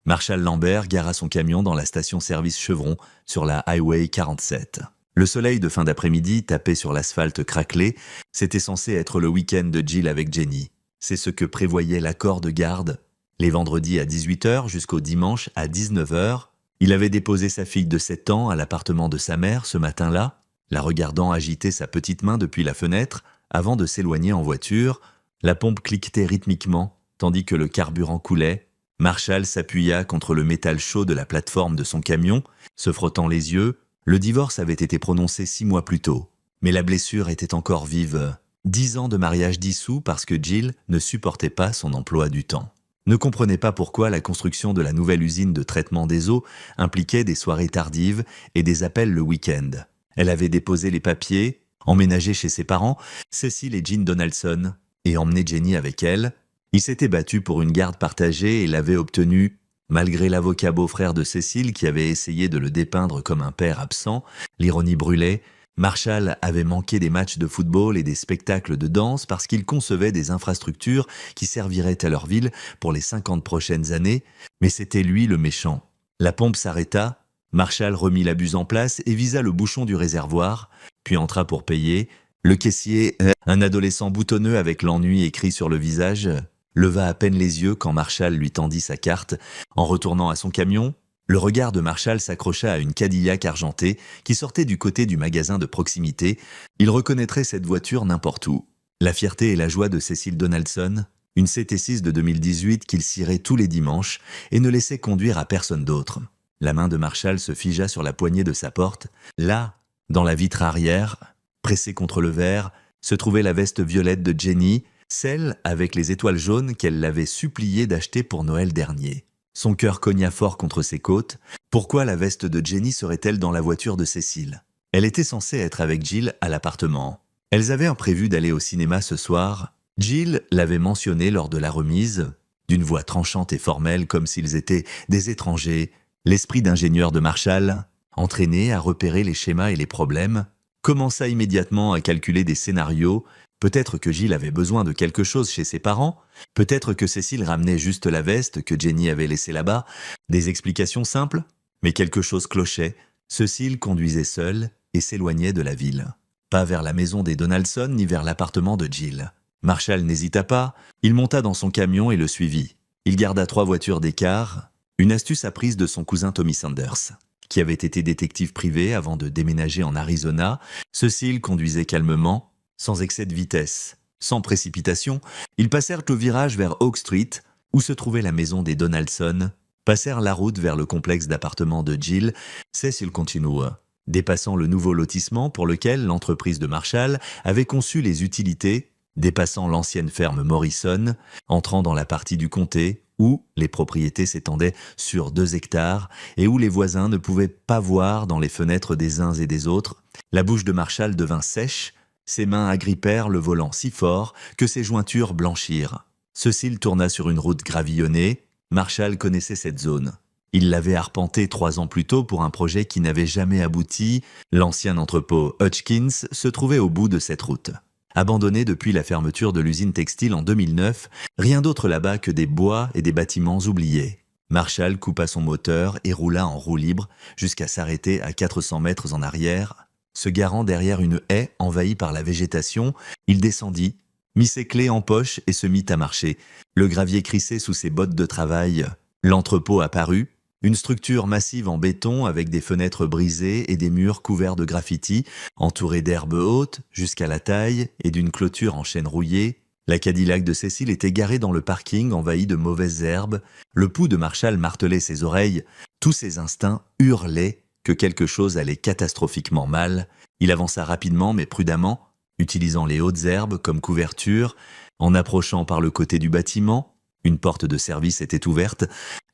Marshall Lambert gara son camion dans la station-service Chevron sur la Highway 47. Le soleil de fin d'après-midi tapait sur l'asphalte craquelé. C'était censé être le week-end de Jill avec Jenny. C'est ce que prévoyait l'accord de garde. Les vendredis à 18h jusqu'au dimanche à 19h, il avait déposé sa fille de 7 ans à l'appartement de sa mère ce matin-là, la regardant agiter sa petite main depuis la fenêtre avant de s'éloigner en voiture. La pompe cliquetait rythmiquement, tandis que le carburant coulait. Marshall s'appuya contre le métal chaud de la plateforme de son camion, se frottant les yeux. Le divorce avait été prononcé 6 mois plus tôt, mais la blessure était encore vive. 10 ans de mariage dissous parce que Jill ne supportait pas son emploi du temps. Ne comprenait pas pourquoi la construction de la nouvelle usine de traitement des eaux impliquait des soirées tardives et des appels le week-end. Elle avait déposé les papiers, emménagé chez ses parents, Cecil et Jean Donaldson, et emmené Jenny avec elle. Il s'était battu pour une garde partagée et l'avait obtenue, malgré l'avocat beau-frère de Cecil qui avait essayé de le dépeindre comme un père absent. L'ironie brûlait. Marshall avait manqué des matchs de football et des spectacles de danse parce qu'il concevait des infrastructures qui serviraient à leur ville pour les 50 prochaines années, mais c'était lui le méchant. La pompe s'arrêta, Marshall remit la buse en place et visa le bouchon du réservoir, puis entra pour payer. Le caissier, un adolescent boutonneux avec l'ennui écrit sur le visage, leva à peine les yeux quand Marshall lui tendit sa carte. En retournant à son camion, le regard de Marshall s'accrocha à une Cadillac argentée qui sortait du côté du magasin de proximité. Il reconnaîtrait cette voiture n'importe où. La fierté et la joie de Cecil Donaldson, une CT6 de 2018 qu'il cirait tous les dimanches et ne laissait conduire à personne d'autre. La main de Marshall se figea sur la poignée de sa porte. Là, dans la vitre arrière, pressée contre le verre, se trouvait la veste violette de Jenny, celle avec les étoiles jaunes qu'elle l'avait supplié d'acheter pour Noël dernier. Son cœur cogna fort contre ses côtes. Pourquoi la veste de Jenny serait-elle dans la voiture de Cécile? Elle était censée être avec Jill à l'appartement. Elles avaient prévu d'aller au cinéma ce soir. Jill l'avait mentionné lors de la remise, d'une voix tranchante et formelle comme s'ils étaient des étrangers. L'esprit d'ingénieur de Marshall, entraîné à repérer les schémas et les problèmes, commença immédiatement à calculer des scénarios. Peut-être que Jill avait besoin de quelque chose chez ses parents, peut-être que Cécile ramenait juste la veste que Jenny avait laissée là-bas. Des explications simples, mais quelque chose clochait. Cécile conduisait seule et s'éloignait de la ville. Pas vers la maison des Donaldson ni vers l'appartement de Jill. Marshall n'hésita pas, il monta dans son camion et le suivit. Il garda 3 voitures d'écart, une astuce apprise de son cousin Tommy Sanders, qui avait été détective privé avant de déménager en Arizona. Cécile conduisait calmement, sans excès de vitesse, sans précipitation. Ils passèrent le virage vers Oak Street, où se trouvait la maison des Donaldson, passèrent la route vers le complexe d'appartements de Jill. Cécile continua, dépassant le nouveau lotissement pour lequel l'entreprise de Marshall avait conçu les utilités, dépassant l'ancienne ferme Morrison, entrant dans la partie du comté où les propriétés s'étendaient sur 2 hectares et où les voisins ne pouvaient pas voir dans les fenêtres des uns et des autres. La bouche de Marshall devint sèche. Ses mains agrippèrent le volant si fort que ses jointures blanchirent. Cécile tourna sur une route gravillonnée. Marshall connaissait cette zone. Il l'avait arpentée 3 ans plus tôt pour un projet qui n'avait jamais abouti. L'ancien entrepôt Hutchkins se trouvait au bout de cette route. Abandonné depuis la fermeture de l'usine textile en 2009, rien d'autre là-bas que des bois et des bâtiments oubliés. Marshall coupa son moteur et roula en roue libre jusqu'à s'arrêter à 400 mètres en arrière. Se garant derrière une haie envahie par la végétation, il descendit, mit ses clés en poche et se mit à marcher. Le gravier crissait sous ses bottes de travail. L'entrepôt apparut, une structure massive en béton avec des fenêtres brisées et des murs couverts de graffitis, entourés d'herbes hautes jusqu'à la taille et d'une clôture en chêne rouillé. La Cadillac de Cécile était garée dans le parking envahi de mauvaises herbes. Le pouls de Marshall martelait ses oreilles. Tous ses instincts hurlaient que quelque chose allait catastrophiquement mal. Il avança rapidement mais prudemment, utilisant les hautes herbes comme couverture. En approchant par le côté du bâtiment, une porte de service était ouverte,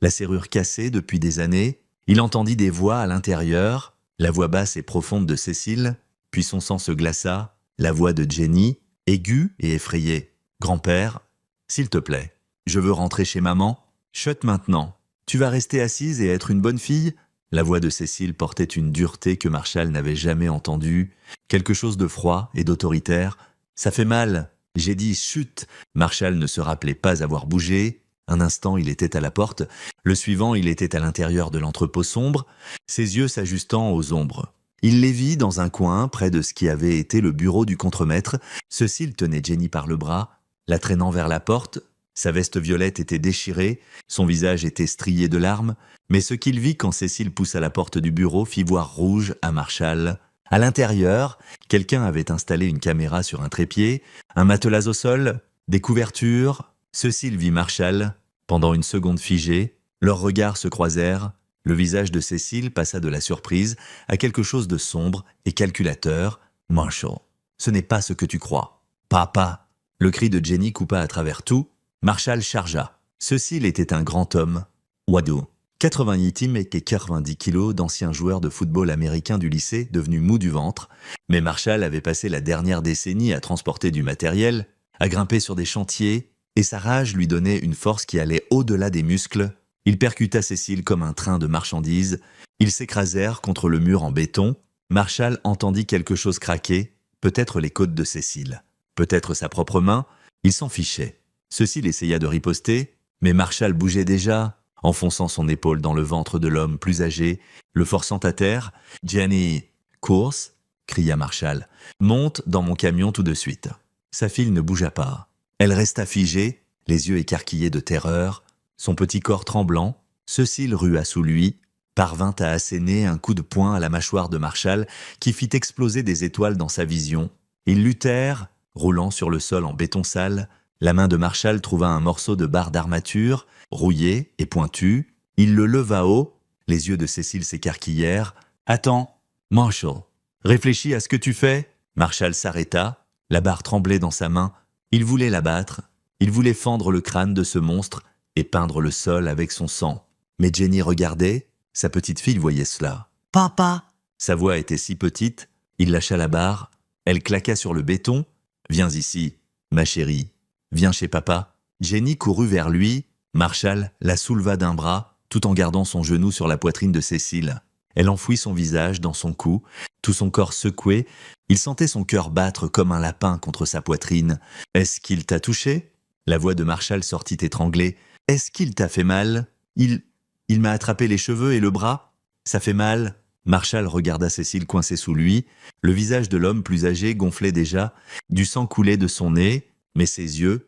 la serrure cassée depuis des années. Il entendit des voix à l'intérieur, la voix basse et profonde de Cécile, puis son sang se glaça, la voix de Jenny, aiguë et effrayée. « Grand-père, s'il te plaît, je veux rentrer chez maman. Chut maintenant, tu vas rester assise et être une bonne fille ?» La voix de Cécile portait une dureté que Marshall n'avait jamais entendue, quelque chose de froid et d'autoritaire. « Ça fait mal, j'ai dit chut !» Marshall ne se rappelait pas avoir bougé. Un instant, il était à la porte, le suivant, il était à l'intérieur de l'entrepôt sombre, ses yeux s'ajustant aux ombres. Il les vit dans un coin, près de ce qui avait été le bureau du contremaître. Cécile tenait Jenny par le bras, la traînant vers la porte. Sa veste violette était déchirée, son visage était strié de larmes, mais ce qu'il vit quand Cécile poussa la porte du bureau fit voir rouge à Marshall. À l'intérieur, quelqu'un avait installé une caméra sur un trépied, un matelas au sol, des couvertures. Cécile vit Marshall. Pendant une seconde figée, leurs regards se croisèrent. Le visage de Cécile passa de la surprise à quelque chose de sombre et calculateur. « Marshall, ce n'est pas ce que tu crois. »« Papa !» Le cri de Jenny coupa à travers tout. Marshall chargea. Cécile était un grand homme. Wado. 88 et 90 kilos d'ancien joueur de football américain du lycée devenu mou du ventre. Mais Marshall avait passé la dernière décennie à transporter du matériel, à grimper sur des chantiers, et sa rage lui donnait une force qui allait au-delà des muscles. Il percuta Cécile comme un train de marchandises. Ils s'écrasèrent contre le mur en béton. Marshall entendit quelque chose craquer, peut-être les côtes de Cécile, peut-être sa propre main. Il s'en fichait. Cécile essaya de riposter, mais Marshall bougeait déjà, enfonçant son épaule dans le ventre de l'homme plus âgé, le forçant à terre. « Jenny, course !» cria Marshall. « Monte dans mon camion tout de suite. » Sa fille ne bougea pas. Elle resta figée, les yeux écarquillés de terreur, son petit corps tremblant. Cécile rua sous lui, parvint à asséner un coup de poing à la mâchoire de Marshall qui fit exploser des étoiles dans sa vision. Ils luttèrent, roulant sur le sol en béton sale. La main de Marshall trouva un morceau de barre d'armature, rouillé et pointu. Il le leva haut, les yeux de Cécile s'écarquillèrent. « Attends, Marshall, réfléchis à ce que tu fais !» Marshall s'arrêta, la barre tremblait dans sa main. Il voulait l'abattre, il voulait fendre le crâne de ce monstre et peindre le sol avec son sang. Mais Jenny regardait, sa petite fille voyait cela. « Papa !» Sa voix était si petite, il lâcha la barre, elle claqua sur le béton. « Viens ici, ma chérie, viens chez papa. » Jenny courut vers lui, Marshall la souleva d'un bras, tout en gardant son genou sur la poitrine de Cécile. Elle enfouit son visage dans son cou, tout son corps secoué. Il sentait son cœur battre comme un lapin contre sa poitrine. « Est-ce qu'il t'a touché ?» La voix de Marshall sortit étranglée. « Est-ce qu'il t'a fait mal ? Il m'a attrapé les cheveux et le bras. Ça fait mal ?» Marshall regarda Cécile coincée sous lui. Le visage de l'homme plus âgé gonflait déjà. Du sang coulait de son nez, mais ses yeux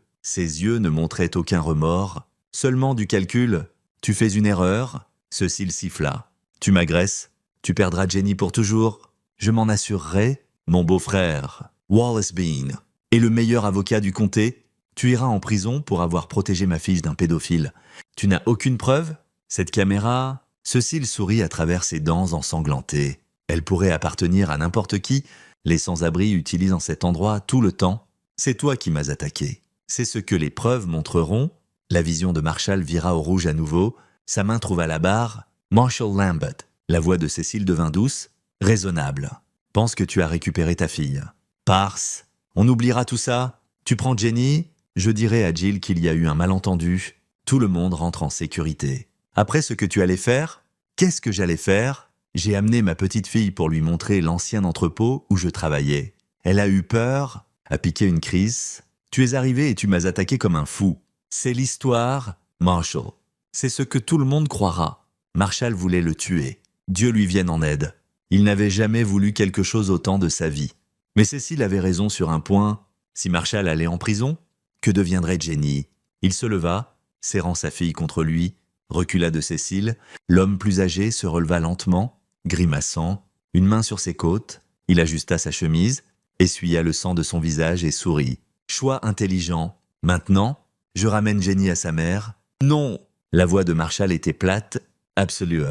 ne montraient aucun remords. Seulement du calcul. « Tu fais une erreur ?» Cécile siffla. « Tu m'agresses. Tu perdras Jenny pour toujours. Je m'en assurerai. Mon beau-frère, Wallace Bean, est le meilleur avocat du comté. Tu iras en prison pour avoir protégé ma fille d'un pédophile. Tu n'as aucune preuve ? Cette caméra… » Cécile sourit à travers ses dents ensanglantées. Elle pourrait appartenir à n'importe qui. Les sans-abri utilisent en cet endroit tout le temps. C'est toi qui m'as attaqué. C'est ce que les preuves montreront. La vision de Marshall vira au rouge à nouveau. Sa main trouva la barre. Marshall Lambert. La voix de Cécile devint douce, raisonnable. Pense que tu as récupéré ta fille. Parse. On oubliera tout ça. Tu prends Jenny. Je dirai à Jill qu'il y a eu un malentendu. Tout le monde rentre en sécurité. Après ce que tu allais faire, qu'est-ce que j'allais faire ? J'ai amené ma petite fille pour lui montrer l'ancien entrepôt où je travaillais. Elle a eu peur, a piqué une crise. Tu es arrivé et tu m'as attaqué comme un fou. C'est l'histoire, Marshall. C'est ce que tout le monde croira. Marshall voulait le tuer. Dieu lui vienne en aide. Il n'avait jamais voulu quelque chose autant de sa vie. Mais Cécile avait raison sur un point. Si Marshall allait en prison, que deviendrait Jenny ? Il se leva, serrant sa fille contre lui, recula de Cécile. L'homme plus âgé se releva lentement, grimaçant, une main sur ses côtes. Il ajusta sa chemise, essuya le sang de son visage et sourit. Choix intelligent. Maintenant, je ramène Jenny à sa mère. Non ! La voix de Marshall était plate, absolue.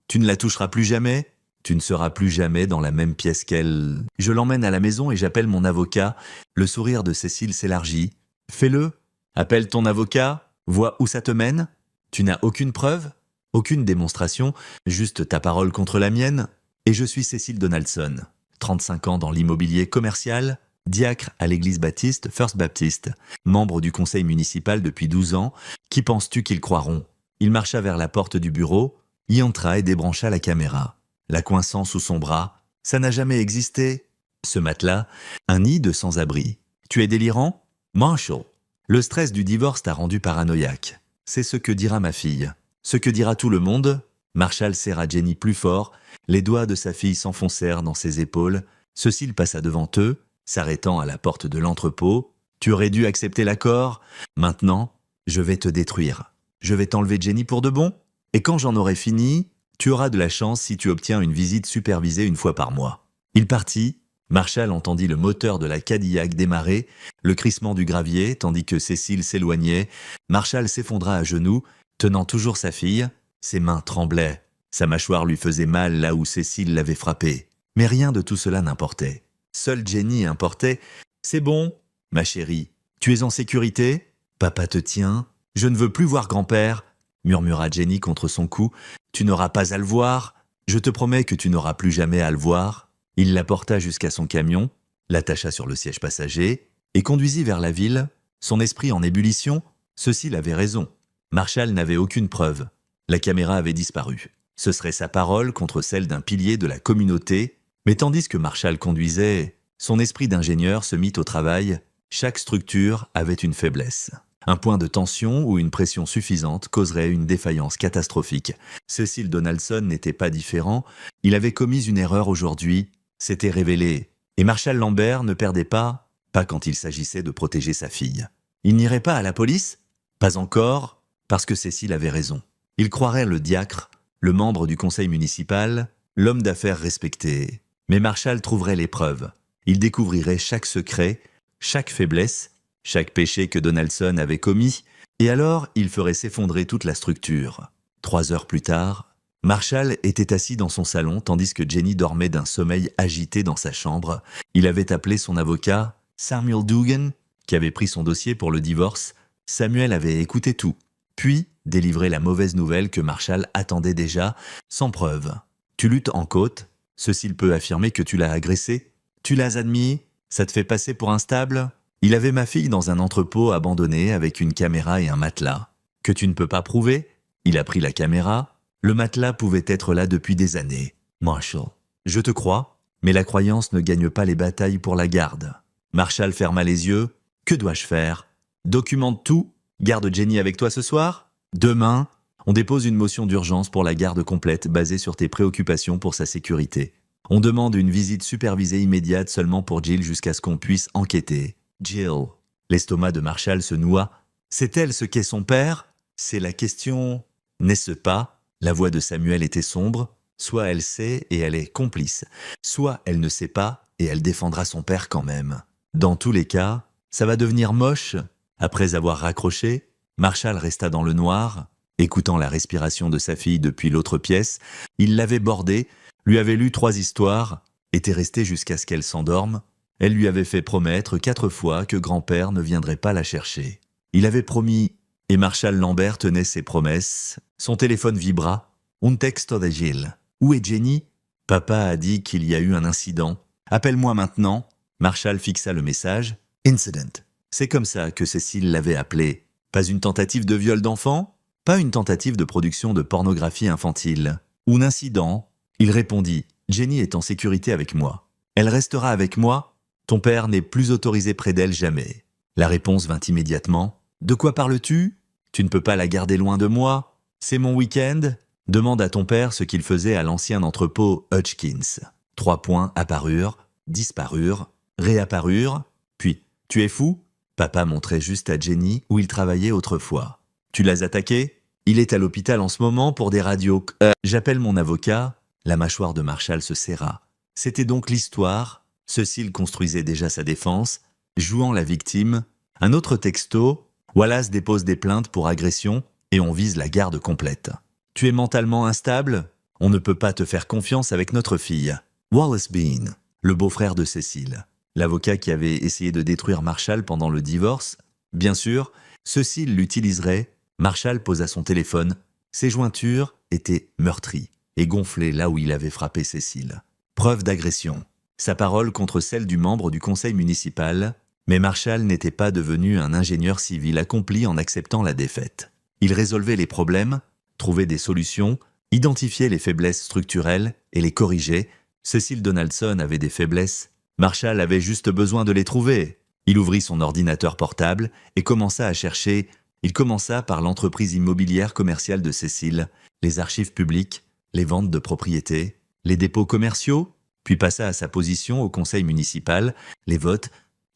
Tu ne la toucheras plus jamais ? Tu ne seras plus jamais dans la même pièce qu'elle. Je l'emmène à la maison et j'appelle mon avocat. Le sourire de Cécile s'élargit. Fais-le. Appelle ton avocat. Vois où ça te mène. Tu n'as aucune preuve, aucune démonstration, juste ta parole contre la mienne. Et je suis Cécile Donaldson, 35 ans dans l'immobilier commercial, diacre à l'église baptiste First Baptist, membre du conseil municipal depuis 12 ans. Qui penses-tu qu'ils croiront ? Il marcha vers la porte du bureau, y entra et débrancha la caméra. La coinçant sous son bras. Ça n'a jamais existé. Ce matelas, un nid de sans-abri. Tu es délirant ? Marshall. Le stress du divorce t'a rendu paranoïaque. C'est ce que dira ma fille. Ce que dira tout le monde. Marshall serra Jenny plus fort. Les doigts de sa fille s'enfoncèrent dans ses épaules. Cécile passa devant eux, s'arrêtant à la porte de l'entrepôt. Tu aurais dû accepter l'accord. Maintenant, je vais te détruire. Je vais t'enlever Jenny pour de bon. Et quand j'en aurai fini, tu auras de la chance si tu obtiens une visite supervisée une fois par mois. Il partit. Marshall entendit le moteur de la Cadillac démarrer, le crissement du gravier, tandis que Cécile s'éloignait. Marshall s'effondra à genoux, tenant toujours sa fille. Ses mains tremblaient. Sa mâchoire lui faisait mal là où Cécile l'avait frappé. Mais rien de tout cela n'importait. Seule Jenny importait. « C'est bon, ma chérie. Tu es en sécurité? Papa te tient. Je ne veux plus voir grand-père, » murmura Jenny contre son cou. « Tu n'auras pas à le voir. Je te promets que tu n'auras plus jamais à le voir. » Il la porta jusqu'à son camion, l'attacha sur le siège passager et conduisit vers la ville, son esprit en ébullition. Cécile avait raison. Marshall n'avait aucune preuve. La caméra avait disparu. Ce serait sa parole contre celle d'un pilier de la communauté. Mais tandis que Marshall conduisait, son esprit d'ingénieur se mit au travail. Chaque structure avait une faiblesse. Un point de tension ou une pression suffisante causerait une défaillance catastrophique. Cecil Donaldson n'était pas différent. Il avait commis une erreur aujourd'hui. C'était révélé. Et Marshall Lambert ne perdait pas quand il s'agissait de protéger sa fille. Il n'irait pas à la police? Pas encore, parce que Cécile avait raison. Il croirait le diacre, le membre du conseil municipal, l'homme d'affaires respecté. Mais Marshall trouverait les preuves. Il découvrirait chaque secret, chaque faiblesse, chaque péché que Donaldson avait commis, et alors il ferait s'effondrer toute la structure. 3 heures plus tard, Marshall était assis dans son salon tandis que Jenny dormait d'un sommeil agité dans sa chambre. Il avait appelé son avocat, Samuel Dugan, qui avait pris son dossier pour le divorce. Samuel avait écouté tout, puis délivré la mauvaise nouvelle que Marshall attendait déjà, sans preuve. « Tu luttes en côte. Cécile peut affirmer que tu l'as agressé. Tu l'as admis. Ça te fait passer pour instable. Il avait ma fille dans un entrepôt abandonné avec une caméra et un matelas. Que tu ne peux pas prouver. Il a pris la caméra. Le matelas pouvait être là depuis des années. Marshall, je te crois, mais la croyance ne gagne pas les batailles pour la garde. » Marshall ferma les yeux. « Que dois-je faire? Documente tout. Garde Jenny avec toi ce soir. Demain, on dépose une motion d'urgence pour la garde complète basée sur tes préoccupations pour sa sécurité. On demande une visite supervisée immédiate seulement pour Jill jusqu'à ce qu'on puisse enquêter. Jill. » L'estomac de Marshall se noua. C'est elle ce qu'est son père? C'est la question. N'est-ce pas? La voix de Samuel était sombre. Soit elle sait et elle est complice, soit elle ne sait pas et elle défendra son père quand même. Dans tous les cas, ça va devenir moche. Après avoir raccroché, Marshall resta dans le noir, écoutant la respiration de sa fille depuis l'autre pièce. Il l'avait bordée, lui avait lu 3 histoires, était resté jusqu'à ce qu'elle s'endorme. Elle lui avait fait promettre 4 fois que grand-père ne viendrait pas la chercher. Il avait promis, et Marshall Lambert tenait ses promesses. Son téléphone vibra. « Un texto de Jill. Où est Jenny? Papa a dit qu'il y a eu un incident. Appelle-moi maintenant. » Marshall fixa le message. « Incident. » C'est comme ça que Cécile l'avait appelé. Pas une tentative de viol d'enfant? Pas une tentative de production de pornographie infantile. Un incident? Il répondit. « Jenny est en sécurité avec moi. Elle restera avec moi. Ton père n'est plus autorisé près d'elle jamais. » La réponse vint immédiatement. « De quoi parles-tu? Tu ne peux pas la garder loin de moi. C'est mon week-end. Demande à ton père ce qu'il faisait à l'ancien entrepôt Hutchkins. » 3 points apparurent, disparurent, réapparurent, puis « Tu es fou ?» Papa montrait juste à Jenny où il travaillait autrefois. « Tu l'as attaqué? Il est à l'hôpital en ce moment pour des radios. J'appelle mon avocat. » La mâchoire de Marshall se serra. C'était donc l'histoire. Cécile construisait déjà sa défense, jouant la victime. Un autre texto. Wallace dépose des plaintes pour agression et on vise la garde complète. Tu es mentalement instable? On ne peut pas te faire confiance avec notre fille. Wallace Bean, le beau-frère de Cécile. L'avocat qui avait essayé de détruire Marshall pendant le divorce. Bien sûr, Cécile l'utiliserait. Marshall posa son téléphone. Ses jointures étaient meurtries et gonflées là où il avait frappé Cécile. Preuve d'agression. Sa parole contre celle du membre du conseil municipal. Mais Marshall n'était pas devenu un ingénieur civil accompli en acceptant la défaite. Il résolvait les problèmes, trouvait des solutions, identifiait les faiblesses structurelles et les corrigeait. Cécile Donaldson avait des faiblesses. Marshall avait juste besoin de les trouver. Il ouvrit son ordinateur portable et commença à chercher Il commença par l'entreprise immobilière commerciale de Cécile, les archives publiques, les ventes de propriétés, les dépôts commerciaux, puis passa à sa position au conseil municipal, les votes,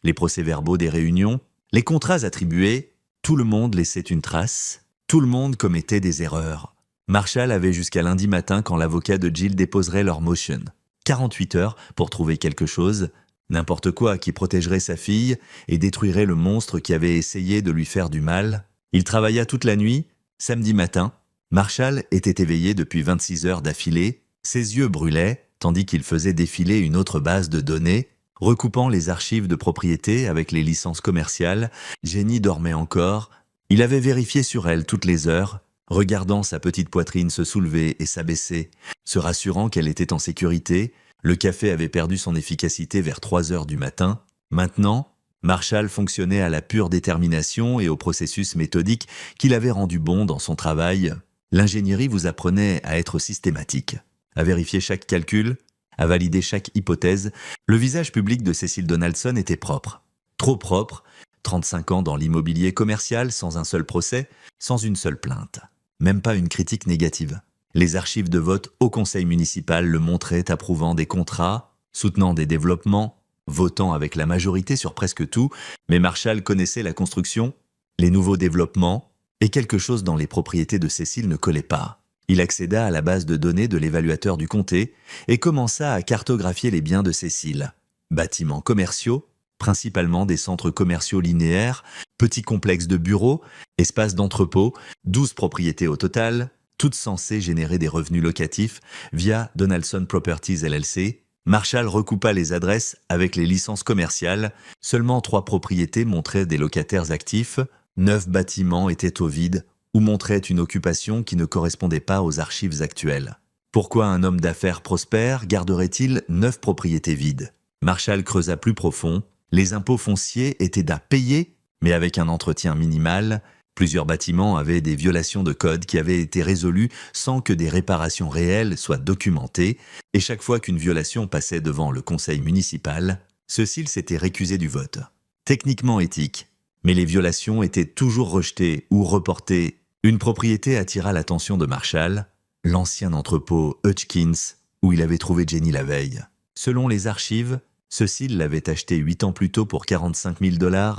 les procès-verbaux des réunions, les contrats attribués. Tout le monde laissait une trace, tout le monde commettait des erreurs. Marshall avait jusqu'à lundi matin quand l'avocat de Jill déposerait leur motion. 48 heures pour trouver quelque chose, n'importe quoi qui protégerait sa fille et détruirait le monstre qui avait essayé de lui faire du mal. Il travailla toute la nuit. Samedi matin, Marshall était éveillé depuis 26 heures d'affilée. Ses yeux brûlaient, tandis qu'il faisait défiler une autre base de données, recoupant les archives de propriété avec les licences commerciales. Jenny dormait encore. Il avait vérifié sur elle toutes les heures, regardant sa petite poitrine se soulever et s'abaisser, se rassurant qu'elle était en sécurité. Le café avait perdu son efficacité vers 3 heures du matin. Maintenant, Marshall fonctionnait à la pure détermination et au processus méthodique qu'il avait rendu bon dans son travail. L'ingénierie vous apprenait à être systématique, à vérifier chaque calcul, à valider chaque hypothèse. Le visage public de Cécile Donaldson était propre. Trop propre, 35 ans dans l'immobilier commercial sans un seul procès, sans une seule plainte. Même pas une critique négative. Les archives de vote au conseil municipal le montraient approuvant des contrats, soutenant des développements, votant avec la majorité sur presque tout, mais Marshall connaissait la construction, les nouveaux développements, et quelque chose dans les propriétés de Cécile ne collait pas. Il accéda à la base de données de l'évaluateur du comté et commença à cartographier les biens de Cécile. Bâtiments commerciaux, principalement des centres commerciaux linéaires, petits complexes de bureaux, espaces d'entrepôt, 12 propriétés au total, toutes censées générer des revenus locatifs via Donaldson Properties LLC. Marshall recoupa les adresses avec les licences commerciales. Seulement 3 propriétés montraient des locataires actifs, 9 bâtiments étaient au vide ou montraient une occupation qui ne correspondait pas aux archives actuelles. Pourquoi un homme d'affaires prospère garderait-il 9 propriétés vides? Marshall creusa plus profond. Les impôts fonciers étaient à payer, mais avec un entretien minimal. Plusieurs bâtiments avaient des violations de code qui avaient été résolues sans que des réparations réelles soient documentées, et chaque fois qu'une violation passait devant le conseil municipal, Cécile s'était récusé du vote. Techniquement éthique, mais les violations étaient toujours rejetées ou reportées. Une propriété attira l'attention de Marshall, l'ancien entrepôt Hutchkins, où il avait trouvé Jenny la veille. Selon les archives, Cécile l'avait acheté 8 ans plus tôt pour 45 000 $.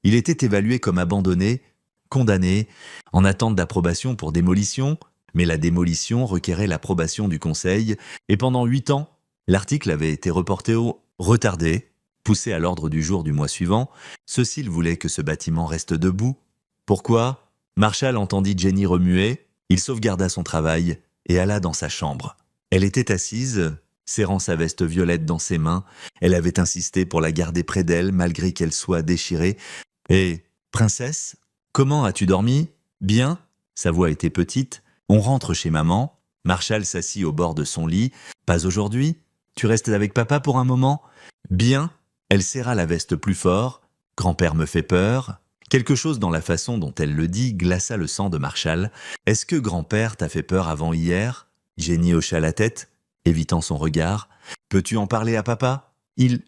Il était évalué comme abandonné, condamné, en attente d'approbation pour démolition, mais la démolition requérait l'approbation du conseil, et pendant 8 ans, l'article avait été reporté au retardé, poussé à l'ordre du jour du mois suivant. Cécile voulait que ce bâtiment reste debout. Pourquoi? Marshall entendit Jenny remuer, il sauvegarda son travail et alla dans sa chambre. Elle était assise, serrant sa veste violette dans ses mains. Elle avait insisté pour la garder près d'elle malgré qu'elle soit déchirée. « Et, princesse, comment as-tu dormi? Bien ?» Sa voix était petite. « On rentre chez maman. » Marshall s'assit au bord de son lit. « Pas aujourd'hui? Tu restes avec papa pour un moment? » « Bien. » Elle serra la veste plus fort. « Grand-père me fait peur. » Quelque chose dans la façon dont elle le dit glaça le sang de Marshall. « Est-ce que grand-père t'a fait peur avant hier ?» Jenny hocha la tête, évitant son regard. « Peux-tu en parler à papa? Il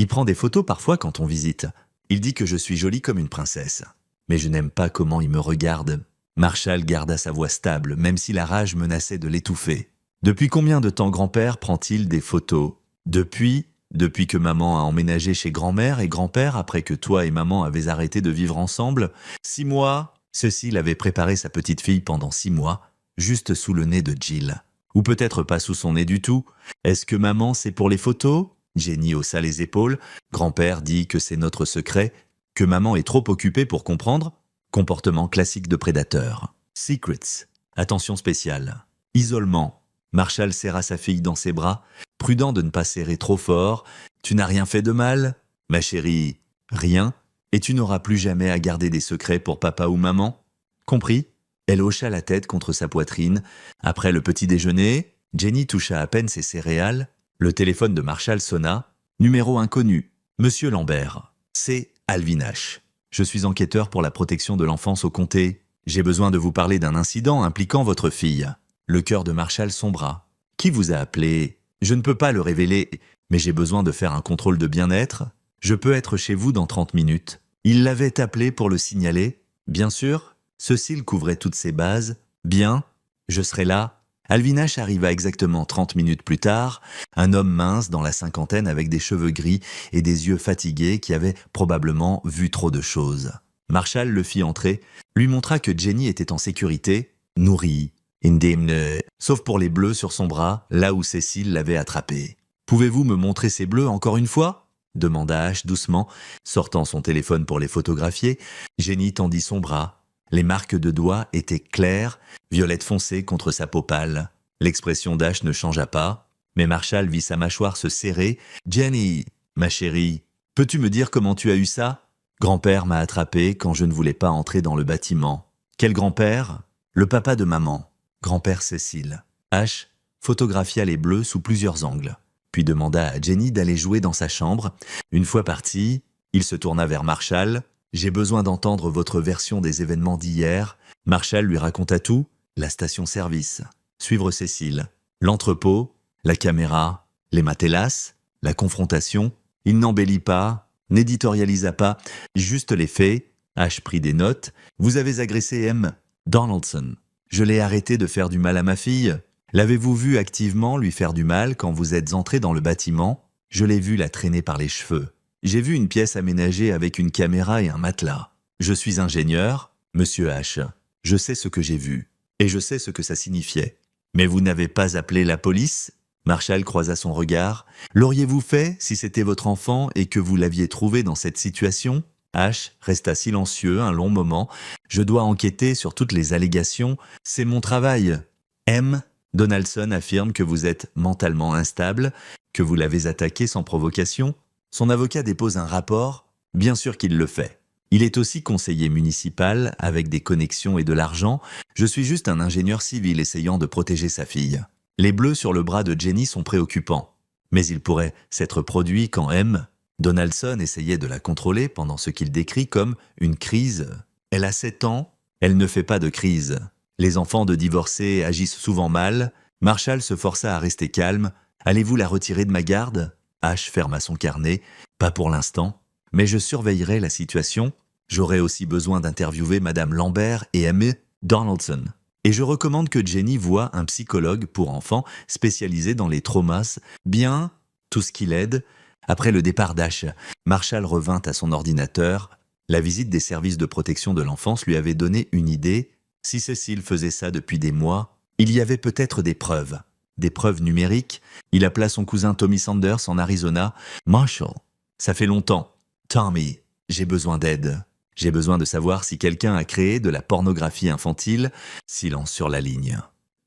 prend des photos parfois quand on visite. Il dit que je suis jolie comme une princesse. Mais je n'aime pas comment il me regarde. » Marshall garda sa voix stable, même si la rage menaçait de l'étouffer. « Depuis combien de temps grand-père prend-il des photos? » Depuis que maman a emménagé chez grand-mère et grand-père après que toi et maman avez arrêté de vivre ensemble. 6 mois. Cécile avait préparé sa petite fille pendant 6 mois, juste sous le nez de Jill. Ou peut-être pas sous son nez du tout. Est-ce que maman c'est pour les photos? Jenny haussa les épaules. Grand-père dit que c'est notre secret, que maman est trop occupée pour comprendre. Comportement classique de prédateur. Secrets. Attention spéciale. Isolement. Marshall serra sa fille dans ses bras, prudent de ne pas serrer trop fort. « Tu n'as rien fait de mal, ma chérie, rien, et tu n'auras plus jamais à garder des secrets pour papa ou maman. Compris ?» Elle hocha la tête contre sa poitrine. Après le petit déjeuner, Jenny toucha à peine ses céréales. Le téléphone de Marshall sonna. Numéro inconnu. Monsieur Lambert. C'est Alvin H. Je suis enquêteur pour la protection de l'enfance au comté. J'ai besoin de vous parler d'un incident impliquant votre fille. Le cœur de Marshall sombra. Qui vous a appelé? Je ne peux pas le révéler, mais j'ai besoin de faire un contrôle de bien-être. Je peux être chez vous dans 30 minutes. Il l'avait appelé pour le signaler. Bien sûr, Cécile couvrait toutes ses bases. Bien, je serai là. Alvin H arriva exactement 30 minutes plus tard, un homme mince dans la cinquantaine avec des cheveux gris et des yeux fatigués qui avait probablement vu trop de choses. Marshall le fit entrer, lui montra que Jenny était en sécurité, nourrie, indemne, sauf pour les bleus sur son bras, là où Cécile l'avait attrapée. « Pouvez-vous me montrer ces bleus encore une fois ?» demanda H doucement, sortant son téléphone pour les photographier. Jenny tendit son bras. Les marques de doigts étaient claires, violette foncée contre sa peau pâle. L'expression d'Ash ne changea pas, mais Marshall vit sa mâchoire se serrer. « Jenny, ma chérie, peux-tu me dire comment tu as eu ça ? Grand-père m'a attrapé quand je ne voulais pas entrer dans le bâtiment. Quel grand-père ? Le papa de maman, grand-père Cécile. » Ash photographia les bleus sous plusieurs angles, puis demanda à Jenny d'aller jouer dans sa chambre. Une fois parti, il se tourna vers Marshall. « J'ai besoin d'entendre votre version des événements d'hier. » Marshall lui raconta tout, la station-service, suivre Cécile, l'entrepôt, la caméra, les matelas, la confrontation. Il n'embellit pas, n'éditorialisa pas, juste les faits. Ash prit des notes. « Vous avez agressé M. Donaldson. Je l'ai arrêté de faire du mal à ma fille. L'avez-vous vu activement lui faire du mal quand vous êtes entré dans le bâtiment ? Je l'ai vu la traîner par les cheveux. J'ai vu une pièce aménagée avec une caméra et un matelas. Je suis ingénieur, monsieur H. Je sais ce que j'ai vu, et je sais ce que ça signifiait. Mais vous n'avez pas appelé la police ? » Marshall croisa son regard. « L'auriez-vous fait si c'était votre enfant et que vous l'aviez trouvé dans cette situation ?» H resta silencieux un long moment. « Je dois enquêter sur toutes les allégations. C'est mon travail. » M. Donaldson affirme que vous êtes mentalement instable, que vous l'avez attaqué sans provocation. Son avocat dépose un rapport. Bien sûr qu'il le fait. Il est aussi conseiller municipal, avec des connexions et de l'argent. Je suis juste un ingénieur civil essayant de protéger sa fille. Les bleus sur le bras de Jenny sont préoccupants. Mais ils pourraient s'être produits quand M. Donaldson essayait de la contrôler pendant ce qu'il décrit comme une crise. Elle a 7 ans, elle ne fait pas de crise. Les enfants de divorcés agissent souvent mal. Marshall se força à rester calme. Allez-vous la retirer de ma garde ? H ferma son carnet. Pas pour l'instant. Mais je surveillerai la situation. J'aurai aussi besoin d'interviewer Madame Lambert et M. Donaldson. Et je recommande que Jenny voie un psychologue pour enfants spécialisé dans les traumas. Bien, tout ce qui l'aide. Après le départ d'H, Marshall revint à son ordinateur. La visite des services de protection de l'enfance lui avait donné une idée. Si Cécile faisait ça depuis des mois, il y avait peut-être des preuves. Des preuves numériques. Il appela son cousin Tommy Sanders en Arizona. « Marshall, ça fait longtemps. Tommy, j'ai besoin d'aide. J'ai besoin de savoir si quelqu'un a créé de la pornographie infantile. » Silence sur la ligne.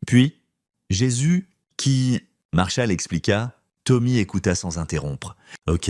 Puis, Jésus, qui... Marshall expliqua. Tommy écouta sans interrompre. « Ok.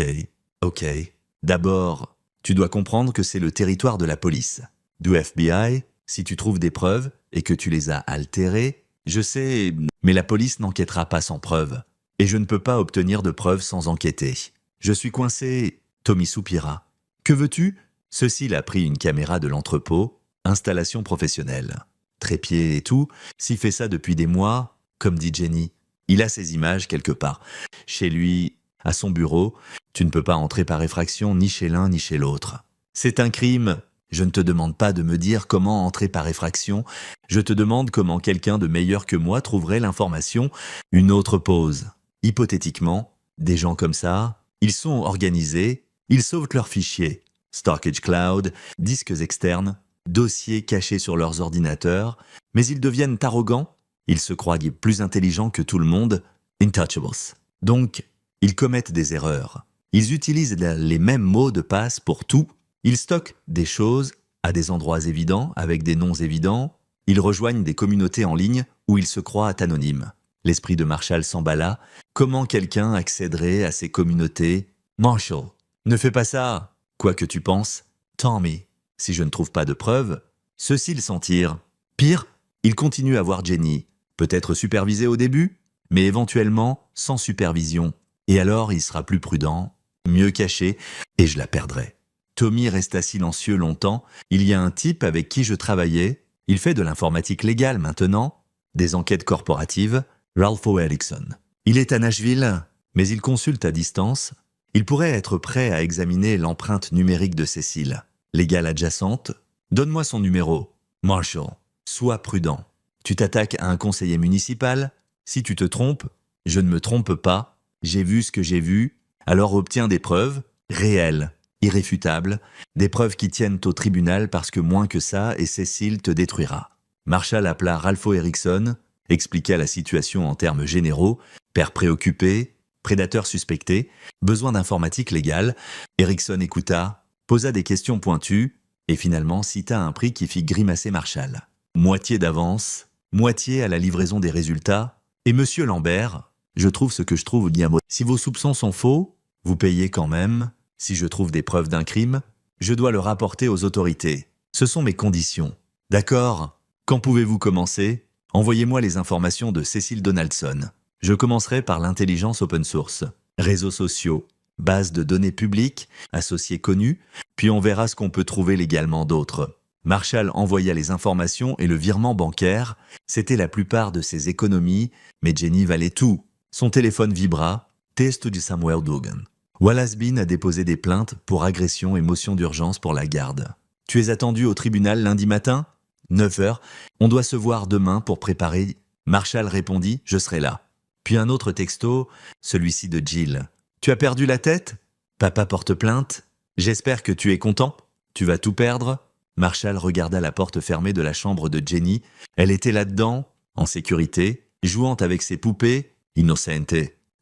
D'abord, tu dois comprendre que c'est le territoire de la police. Du FBI, si tu trouves des preuves et que tu les as altérées, je sais, mais la police n'enquêtera pas sans preuves. Et je ne peux pas obtenir de preuves sans enquêter. Je suis coincé. » Tommy soupira. « Que veux-tu » Cécile a pris une caméra de l'entrepôt, installation professionnelle. Trépied et tout, s'il fait ça depuis des mois, comme dit Jenny. Il a ces images quelque part. Chez lui, à son bureau, tu ne peux pas entrer par effraction ni chez l'un ni chez l'autre. C'est un crime. Je ne te demande pas de me dire comment entrer par effraction. Je te demande comment quelqu'un de meilleur que moi trouverait l'information. Une autre pause. Hypothétiquement, des gens comme ça, ils sont organisés, ils sauvent leurs fichiers. Storage cloud, disques externes, dossiers cachés sur leurs ordinateurs, mais ils deviennent arrogants. Ils se croient plus intelligents que tout le monde, intouchables. Donc, ils commettent des erreurs. Ils utilisent les mêmes mots de passe pour tout. Ils stockent des choses à des endroits évidents, avec des noms évidents. Ils rejoignent des communautés en ligne où ils se croient anonymes. L'esprit de Marshall s'emballa. Comment quelqu'un accéderait à ces communautés ? Marshall, ne fais pas ça. Quoi que tu penses, Tommy, si je ne trouve pas de preuves, ceux-ci s'en tirent. Pire, il continue à voir Jenny. Peut-être supervisé au début, mais éventuellement sans supervision. Et alors il sera plus prudent, mieux caché, et je la perdrai. Tommy resta silencieux longtemps. Il y a un type avec qui je travaillais. Il fait de l'informatique légale maintenant, des enquêtes corporatives, Ralph Erickson. Il est à Nashville, mais il consulte à distance. Il pourrait être prêt à examiner l'empreinte numérique de Cécile. Légale adjacente. Donne-moi son numéro. Marshall, sois prudent. Tu t'attaques à un conseiller municipal. Si tu te trompes, je ne me trompe pas. J'ai vu ce que j'ai vu. Alors obtiens des preuves réelles, irréfutables, des preuves qui tiennent au tribunal parce que moins que ça et Cécile te détruira. Marshall appela Ralpho Erickson, expliqua la situation en termes généraux, père préoccupé, prédateur suspecté, besoin d'informatique légale. Erickson écouta, posa des questions pointues et finalement cita un prix qui fit grimacer Marshall. Moitié d'avance, moitié à la livraison des résultats. Et monsieur Lambert, je trouve ce que je trouve diabolique. Si vos soupçons sont faux, vous payez quand même. Si je trouve des preuves d'un crime, je dois le rapporter aux autorités. Ce sont mes conditions. D'accord? Quand pouvez-vous commencer? Envoyez-moi les informations de Cécile Donaldson. Je commencerai par l'intelligence open source, réseaux sociaux, base de données publiques, associés connus, puis on verra ce qu'on peut trouver légalement d'autres. Marshall envoya les informations et le virement bancaire. C'était la plupart de ses économies, mais Jenny valait tout. Son téléphone vibra. Test du Samuel Dogan. Wallace Bean a déposé des plaintes pour agression et motion d'urgence pour la garde. Tu es attendu au tribunal lundi matin? 9 heures. On doit se voir demain pour préparer. Marshall répondit, je serai là. Puis un autre texto, celui-ci de Jill. Tu as perdu la tête? Papa porte plainte? J'espère que tu es content. Tu vas tout perdre? Marshall regarda la porte fermée de la chambre de Jenny. Elle était là-dedans, en sécurité, jouant avec ses poupées, innocente,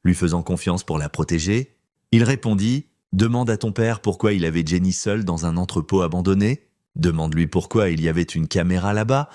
lui faisant confiance pour la protéger. Il répondit, demande à ton père pourquoi il avait Jenny seule dans un entrepôt abandonné. Demande-lui pourquoi il y avait une caméra là-bas.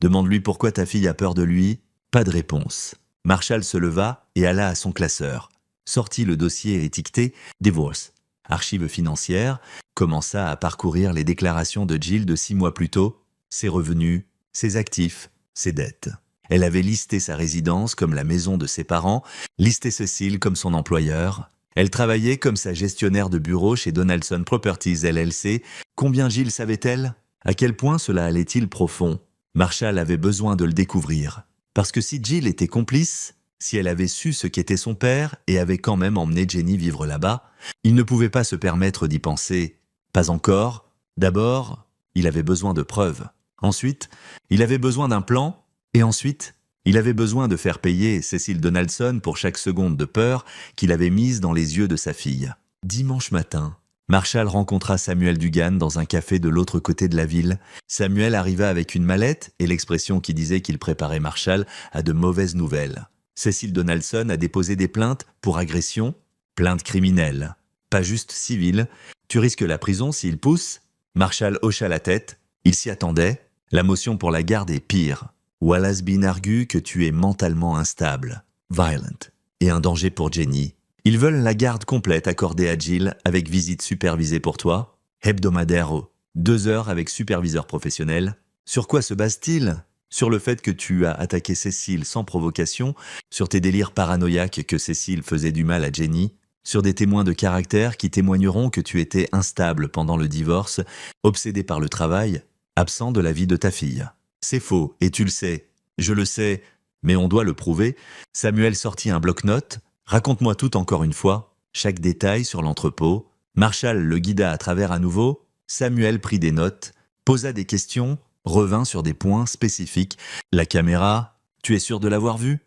Demande-lui pourquoi ta fille a peur de lui. Pas de réponse. Marshall se leva et alla à son classeur. Sortit le dossier étiqueté « Divorce ». Archives financières, commença à parcourir les déclarations de Jill de 6 mois plus tôt, ses revenus, ses actifs, ses dettes. Elle avait listé sa résidence comme la maison de ses parents, listé Cécile comme son employeur. Elle travaillait comme sa gestionnaire de bureau chez Donaldson Properties LLC. Combien Jill savait-elle? À quel point cela allait-il profond? Marshall avait besoin de le découvrir. Parce que si Jill était complice, si elle avait su ce qu'était son père et avait quand même emmené Jenny vivre là-bas, il ne pouvait pas se permettre d'y penser. Pas encore. D'abord, il avait besoin de preuves. Ensuite, il avait besoin d'un plan. Et ensuite, il avait besoin de faire payer Cécile Donaldson pour chaque seconde de peur qu'il avait mise dans les yeux de sa fille. Dimanche matin, Marshall rencontra Samuel Dugan dans un café de l'autre côté de la ville. Samuel arriva avec une mallette et l'expression qui disait qu'il préparait Marshall à de mauvaises nouvelles. Cécile Donaldson a déposé des plaintes pour agression, plaintes criminelles, pas juste civiles. Tu risques la prison s'il pousse. Marshall hocha la tête. Il s'y attendait. La motion pour la garde est pire. Wallace Bean argue que tu es mentalement instable, violent, et un danger pour Jenny. Ils veulent la garde complète accordée à Jill avec visite supervisée pour toi, hebdomadaire, 2 heures avec superviseur professionnel. Sur quoi se base-t-il? Sur le fait que tu as attaqué Cécile sans provocation, sur tes délires paranoïaques que Cécile faisait du mal à Jenny, sur des témoins de caractère qui témoigneront que tu étais instable pendant le divorce, obsédé par le travail, absent de la vie de ta fille. C'est faux, et tu le sais. Je le sais, mais on doit le prouver. Samuel sortit un bloc-notes. Raconte-moi tout encore une fois, chaque détail sur l'entrepôt. Marshall le guida à travers à nouveau. Samuel prit des notes, posa des questions, revint sur des points spécifiques. La caméra, tu es sûr de l'avoir vue?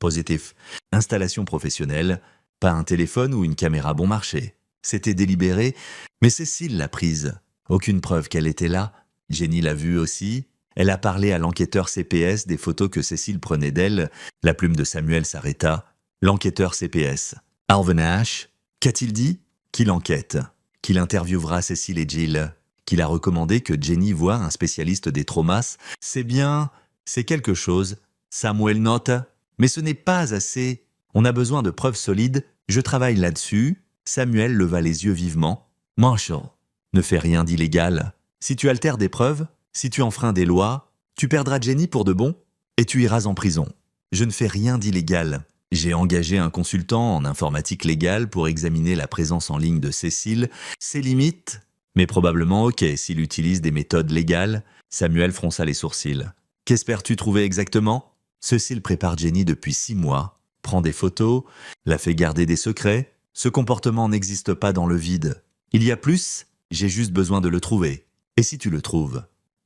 Positif. Installation professionnelle, pas un téléphone ou une caméra bon marché. C'était délibéré, mais Cécile l'a prise. Aucune preuve qu'elle était là. Jenny l'a vue aussi. Elle a parlé à l'enquêteur CPS des photos que Cécile prenait d'elle. La plume de Samuel s'arrêta. L'enquêteur CPS. Alvin Ash. Qu'a-t-il dit? Qu'il enquête. Qu'il interviewera Cécile et Jill. Qu'il a recommandé que Jenny voie un spécialiste des traumas. C'est bien, c'est quelque chose. Samuel note. Mais ce n'est pas assez. On a besoin de preuves solides. Je travaille là-dessus. Samuel leva les yeux vivement. Marshall, ne fais rien d'illégal. Si tu altères des preuves, si tu enfreins des lois, tu perdras Jenny pour de bon et tu iras en prison. Je ne fais rien d'illégal. J'ai engagé un consultant en informatique légale pour examiner la présence en ligne de Cécile, ses limites, mais probablement ok s'il utilise des méthodes légales. Samuel fronça les sourcils. Qu'espères-tu trouver exactement? Cécile prépare Jenny depuis 6 mois, prend des photos, la fait garder des secrets. Ce comportement n'existe pas dans le vide. Il y a plus, j'ai juste besoin de le trouver. Et si tu le trouves?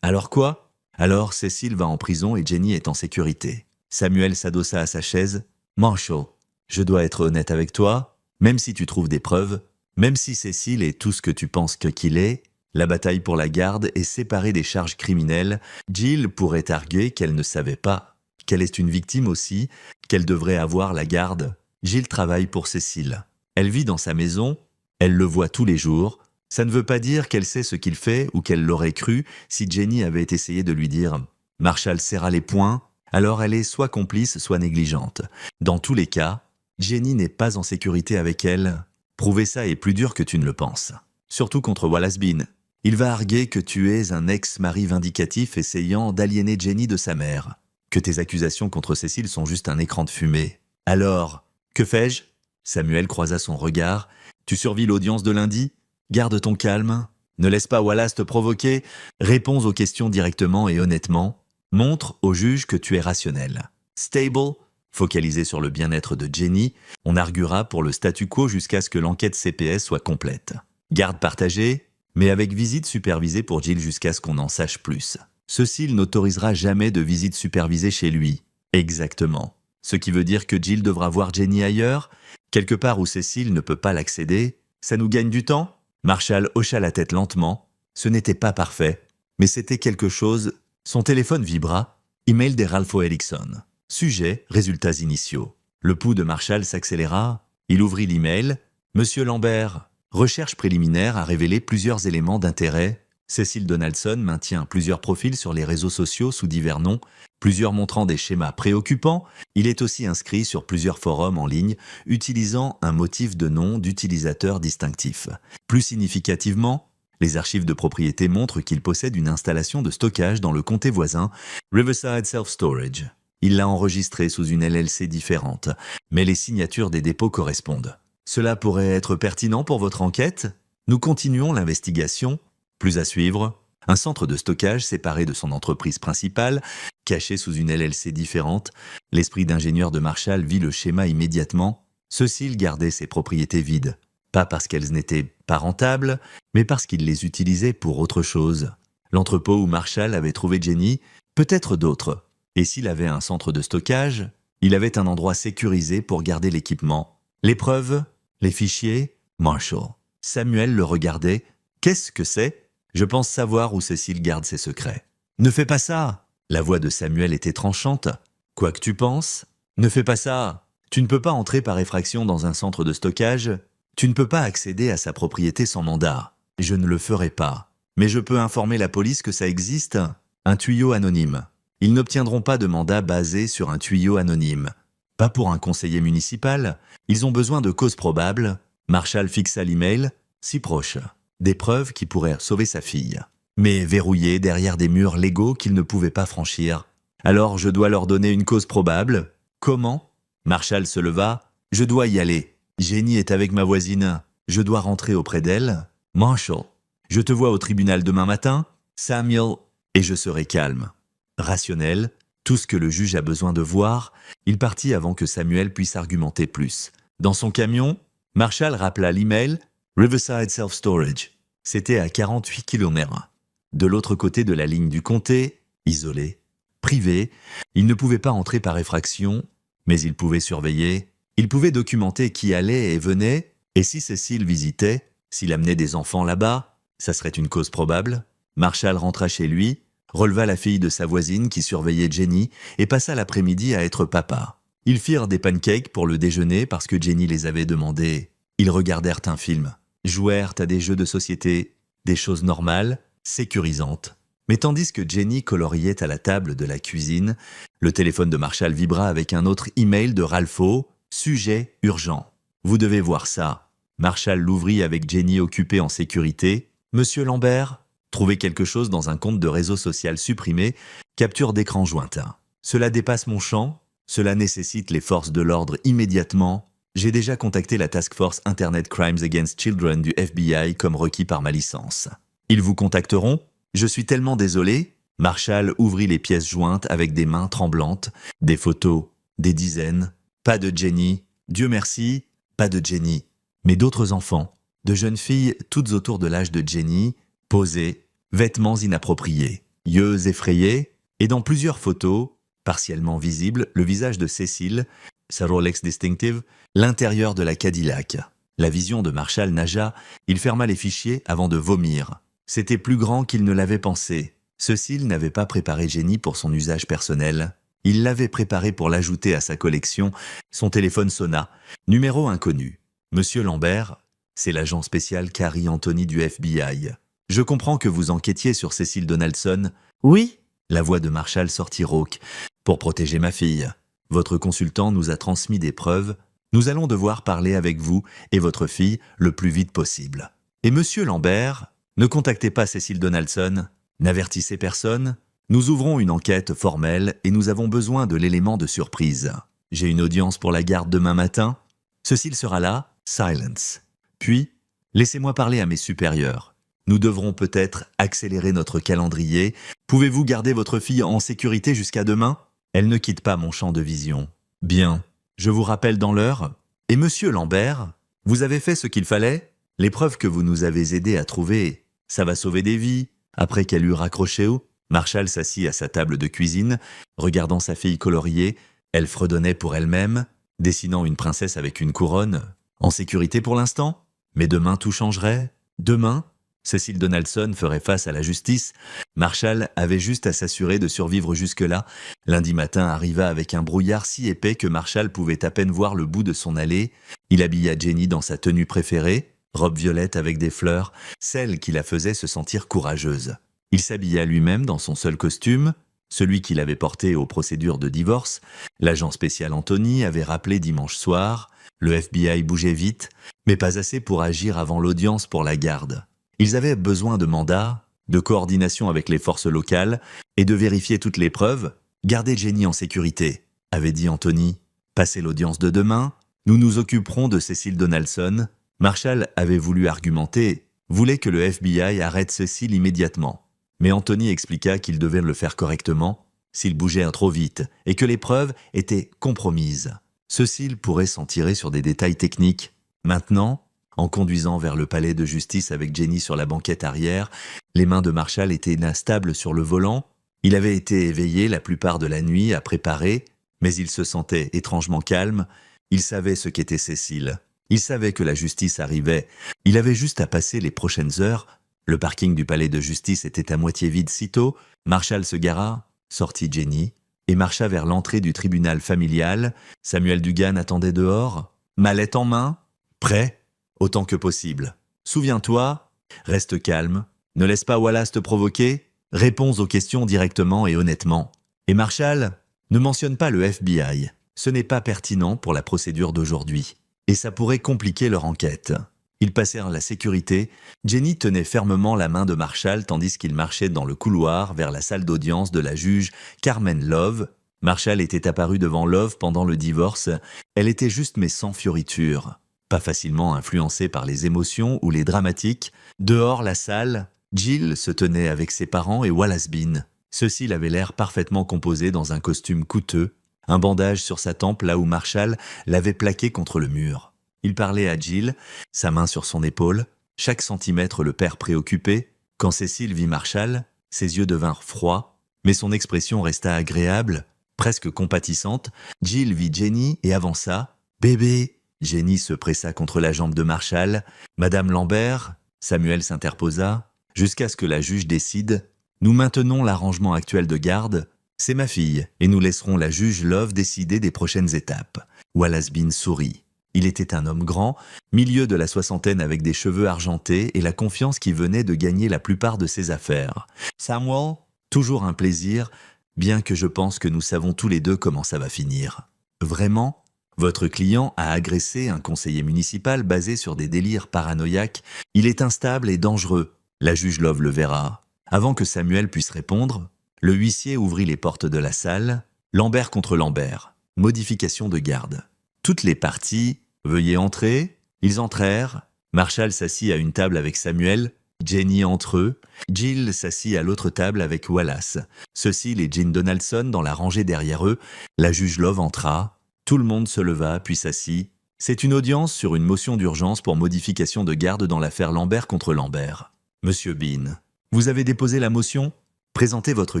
Alors quoi? Alors Cécile va en prison et Jenny est en sécurité. Samuel s'adossa à sa chaise. « Marshall, je dois être honnête avec toi, même si tu trouves des preuves, même si Cécile est tout ce que tu penses qu'il est, la bataille pour la garde est séparée des charges criminelles. Jill pourrait arguer qu'elle ne savait pas, qu'elle est une victime aussi, qu'elle devrait avoir la garde. Jill travaille pour Cécile. Elle vit dans sa maison, elle le voit tous les jours. Ça ne veut pas dire qu'elle sait ce qu'il fait ou qu'elle l'aurait cru si Jenny avait essayé de lui dire « Marshall serra les poings », alors elle est soit complice, soit négligente. Dans tous les cas, Jenny n'est pas en sécurité avec elle. Prouver ça est plus dur que tu ne le penses. Surtout contre Wallace Bean. Il va arguer que tu es un ex-mari vindicatif essayant d'aliéner Jenny de sa mère. Que tes accusations contre Cécile sont juste un écran de fumée. Alors, que fais-je ? Samuel croisa son regard. Tu survis l'audience de lundi ? Garde ton calme. Ne laisse pas Wallace te provoquer. Réponds aux questions directement et honnêtement. Montre au juge que tu es rationnel. Stable, focalisé sur le bien-être de Jenny, on arguera pour le statu quo jusqu'à ce que l'enquête CPS soit complète. Garde partagée, mais avec visite supervisée pour Jill jusqu'à ce qu'on en sache plus. Cécile n'autorisera jamais de visite supervisée chez lui. Exactement. Ce qui veut dire que Jill devra voir Jenny ailleurs, quelque part où Cécile ne peut pas l'accéder. Ça nous gagne du temps ? Marshall hocha la tête lentement. Ce n'était pas parfait, mais c'était quelque chose. Son téléphone vibra. Email des Ralph Erickson. Sujet, résultats initiaux. Le pouls de Marshall s'accéléra. Il ouvrit l'email. Monsieur Lambert, recherche préliminaire a révélé plusieurs éléments d'intérêt. Cécile Donaldson maintient plusieurs profils sur les réseaux sociaux sous divers noms, plusieurs montrant des schémas préoccupants. Il est aussi inscrit sur plusieurs forums en ligne, utilisant un motif de nom d'utilisateur distinctif. Plus significativement, les archives de propriété montrent qu'il possède une installation de stockage dans le comté voisin, Riverside Self Storage. Il l'a enregistré sous une LLC différente, mais les signatures des dépôts correspondent. Cela pourrait être pertinent pour votre enquête ? Nous continuons l'investigation. Plus à suivre. Un centre de stockage séparé de son entreprise principale, caché sous une LLC différente. L'esprit d'ingénieur de Marshall vit le schéma immédiatement. Cécile gardait ses propriétés vides. Pas parce qu'elles n'étaient pas rentables, mais parce qu'il les utilisait pour autre chose. L'entrepôt où Marshall avait trouvé Jenny, peut-être d'autres. Et s'il avait un centre de stockage, il avait un endroit sécurisé pour garder l'équipement. Les preuves, les fichiers, Marshall. Samuel le regardait. Qu'est-ce que c'est ? Je pense savoir où Cécile garde ses secrets. Ne fais pas ça ! La voix de Samuel était tranchante. Quoi que tu penses, ne fais pas ça. Tu ne peux pas entrer par effraction dans un centre de stockage. Tu ne peux pas accéder à sa propriété sans mandat. Je ne le ferai pas. Mais je peux informer la police que ça existe. Un tuyau anonyme. Ils n'obtiendront pas de mandat basé sur un tuyau anonyme. Pas pour un conseiller municipal. Ils ont besoin de causes probables. Marshall fixa l'email. Si proche. Des preuves qui pourraient sauver sa fille. Mais verrouillées derrière des murs légaux qu'ils ne pouvaient pas franchir. Alors je dois leur donner une cause probable. Comment ? Marshall se leva. Je dois y aller. Jenny est avec ma voisine. Je dois rentrer auprès d'elle. Marshall, je te vois au tribunal demain matin. Samuel, et je serai calme. Rationnel, tout ce que le juge a besoin de voir. Il partit avant que Samuel puisse argumenter plus. Dans son camion, Marshall rappela l'email Riverside Self Storage. C'était à 48 km. De l'autre côté de la ligne du comté, isolé, privé, il ne pouvait pas entrer par effraction, mais il pouvait surveiller. Il pouvait documenter qui allait et venait, et si Cécile visitait, s'il amenait des enfants là-bas, ça serait une cause probable. Marshall rentra chez lui, releva la fille de sa voisine qui surveillait Jenny et passa l'après-midi à être papa. Ils firent des pancakes pour le déjeuner parce que Jenny les avait demandés. Ils regardèrent un film, jouèrent à des jeux de société, des choses normales, sécurisantes. Mais tandis que Jenny coloriait à la table de la cuisine, le téléphone de Marshall vibra avec un autre email de Ralpho. Sujet urgent. Vous devez voir ça. Marshall l'ouvrit avec Jenny occupée en sécurité. Monsieur Lambert, trouvez quelque chose dans un compte de réseau social supprimé, capture d'écran jointe. Cela dépasse mon champ. Cela nécessite les forces de l'ordre immédiatement. J'ai déjà contacté la Task Force Internet Crimes Against Children du FBI comme requis par ma licence. Ils vous contacteront ? Je suis tellement désolé. Marshall ouvrit les pièces jointes avec des mains tremblantes, des photos, des dizaines. Pas de Jenny, Dieu merci, pas de Jenny, mais d'autres enfants, de jeunes filles toutes autour de l'âge de Jenny, posées, vêtements inappropriés, yeux effrayés, et dans plusieurs photos, partiellement visibles, le visage de Cécile, sa Rolex distinctive, l'intérieur de la Cadillac. La vision de Marshall nagea, il ferma les fichiers avant de vomir. C'était plus grand qu'il ne l'avait pensé. Cécile n'avait pas préparé Jenny pour son usage personnel. Il l'avait préparé pour l'ajouter à sa collection. Son téléphone sonna. Numéro inconnu. Monsieur Lambert, c'est l'agent spécial Carrie Anthony du FBI. Je comprends que vous enquêtiez sur Cécile Donaldson. Oui. La voix de Marshall sortit rauque. Pour protéger ma fille. Votre consultant nous a transmis des preuves. Nous allons devoir parler avec vous et votre fille le plus vite possible. Et Monsieur Lambert, ne contactez pas Cécile Donaldson. N'avertissez personne. Nous ouvrons une enquête formelle et nous avons besoin de l'élément de surprise. J'ai une audience pour la garde demain matin. Cécile sera là. Silence. Puis, laissez-moi parler à mes supérieurs. Nous devrons peut-être accélérer notre calendrier. Pouvez-vous garder votre fille en sécurité jusqu'à demain? Elle ne quitte pas mon champ de vision. Bien. Je vous rappelle dans l'heure. Et Monsieur Lambert, vous avez fait ce qu'il fallait? Les preuves que vous nous avez aidé à trouver, ça va sauver des vies. Après qu'elle eut raccroché haut, Marshall s'assit à sa table de cuisine, regardant sa fille coloriée. Elle fredonnait pour elle-même, dessinant une princesse avec une couronne. En sécurité pour l'instant? Mais demain tout changerait? Demain, Cécile Donaldson ferait face à la justice. Marshall avait juste à s'assurer de survivre jusque-là. Lundi matin arriva avec un brouillard si épais que Marshall pouvait à peine voir le bout de son allée. Il habilla Jenny dans sa tenue préférée, robe violette avec des fleurs, celle qui la faisait se sentir courageuse. Il s'habilla lui-même dans son seul costume, celui qu'il avait porté aux procédures de divorce. L'agent spécial Anthony avait rappelé dimanche soir. Le FBI bougeait vite, mais pas assez pour agir avant l'audience pour la garde. Ils avaient besoin de mandats, de coordination avec les forces locales et de vérifier toutes les preuves. Gardez Jenny en sécurité, avait dit Anthony. Passez l'audience de demain, nous nous occuperons de Cécile Donaldson. Marshall avait voulu argumenter, voulait que le FBI arrête Cécile immédiatement. Mais Anthony expliqua qu'il devait le faire correctement, s'il bougeait trop vite, et que les preuves étaient compromises. Cécile pourrait s'en tirer sur des détails techniques. Maintenant, en conduisant vers le palais de justice avec Jenny sur la banquette arrière, les mains de Marshall étaient instables sur le volant. Il avait été éveillé la plupart de la nuit à préparer, mais il se sentait étrangement calme. Il savait ce qu'était Cécile. Il savait que la justice arrivait. Il avait juste à passer les prochaines heures. Le parking du palais de justice était à moitié vide sitôt. Marshall se gara, sortit Jenny, et marcha vers l'entrée du tribunal familial. Samuel Dugan attendait dehors, mallette en main, prêt, autant que possible. Souviens-toi, reste calme, ne laisse pas Wallace te provoquer, réponds aux questions directement et honnêtement. Et Marshall, ne mentionne pas le FBI, ce n'est pas pertinent pour la procédure d'aujourd'hui. Et ça pourrait compliquer leur enquête. Ils passèrent la sécurité. Jenny tenait fermement la main de Marshall tandis qu'il marchait dans le couloir vers la salle d'audience de la juge Carmen Love. Marshall était apparu devant Love pendant le divorce. Elle était juste mais sans fioriture. Pas facilement influencée par les émotions ou les dramatiques. Dehors la salle, Jill se tenait avec ses parents et Wallace Bean. Ceux-ci l'avaient l'air parfaitement composé dans un costume coûteux, un bandage sur sa tempe là où Marshall l'avait plaqué contre le mur. Il parlait à Jill, sa main sur son épaule, chaque centimètre le père préoccupé. Quand Cécile vit Marshall, ses yeux devinrent froids, mais son expression resta agréable, presque compatissante. Jill vit Jenny et avança. « Bébé !» Jenny se pressa contre la jambe de Marshall. « Madame Lambert ?» Samuel s'interposa. « Jusqu'à ce que la juge décide, nous maintenons l'arrangement actuel de garde. C'est ma fille, et nous laisserons la juge Love décider des prochaines étapes. » Wallace Bean sourit. Il était un homme grand, milieu de la soixantaine avec des cheveux argentés et la confiance qui venait de gagner la plupart de ses affaires. « Samuel, toujours un plaisir, bien que je pense que nous savons tous les deux comment ça va finir. » « Vraiment ? Votre client a agressé un conseiller municipal basé sur des délires paranoïaques. Il est instable et dangereux. La juge Love le verra. » Avant que Samuel puisse répondre, le huissier ouvrit les portes de la salle. Lambert contre Lambert. Modification de garde. Toutes les parties, veuillez entrer. Ils entrèrent. Marshall s'assit à une table avec Samuel. Jenny entre eux. Jill s'assit à l'autre table avec Wallace. Cécile et Jean Donaldson dans la rangée derrière eux. La juge Love entra. Tout le monde se leva puis s'assit. C'est une audience sur une motion d'urgence pour modification de garde dans l'affaire Lambert contre Lambert. Monsieur Bean, vous avez déposé la motion? Présentez votre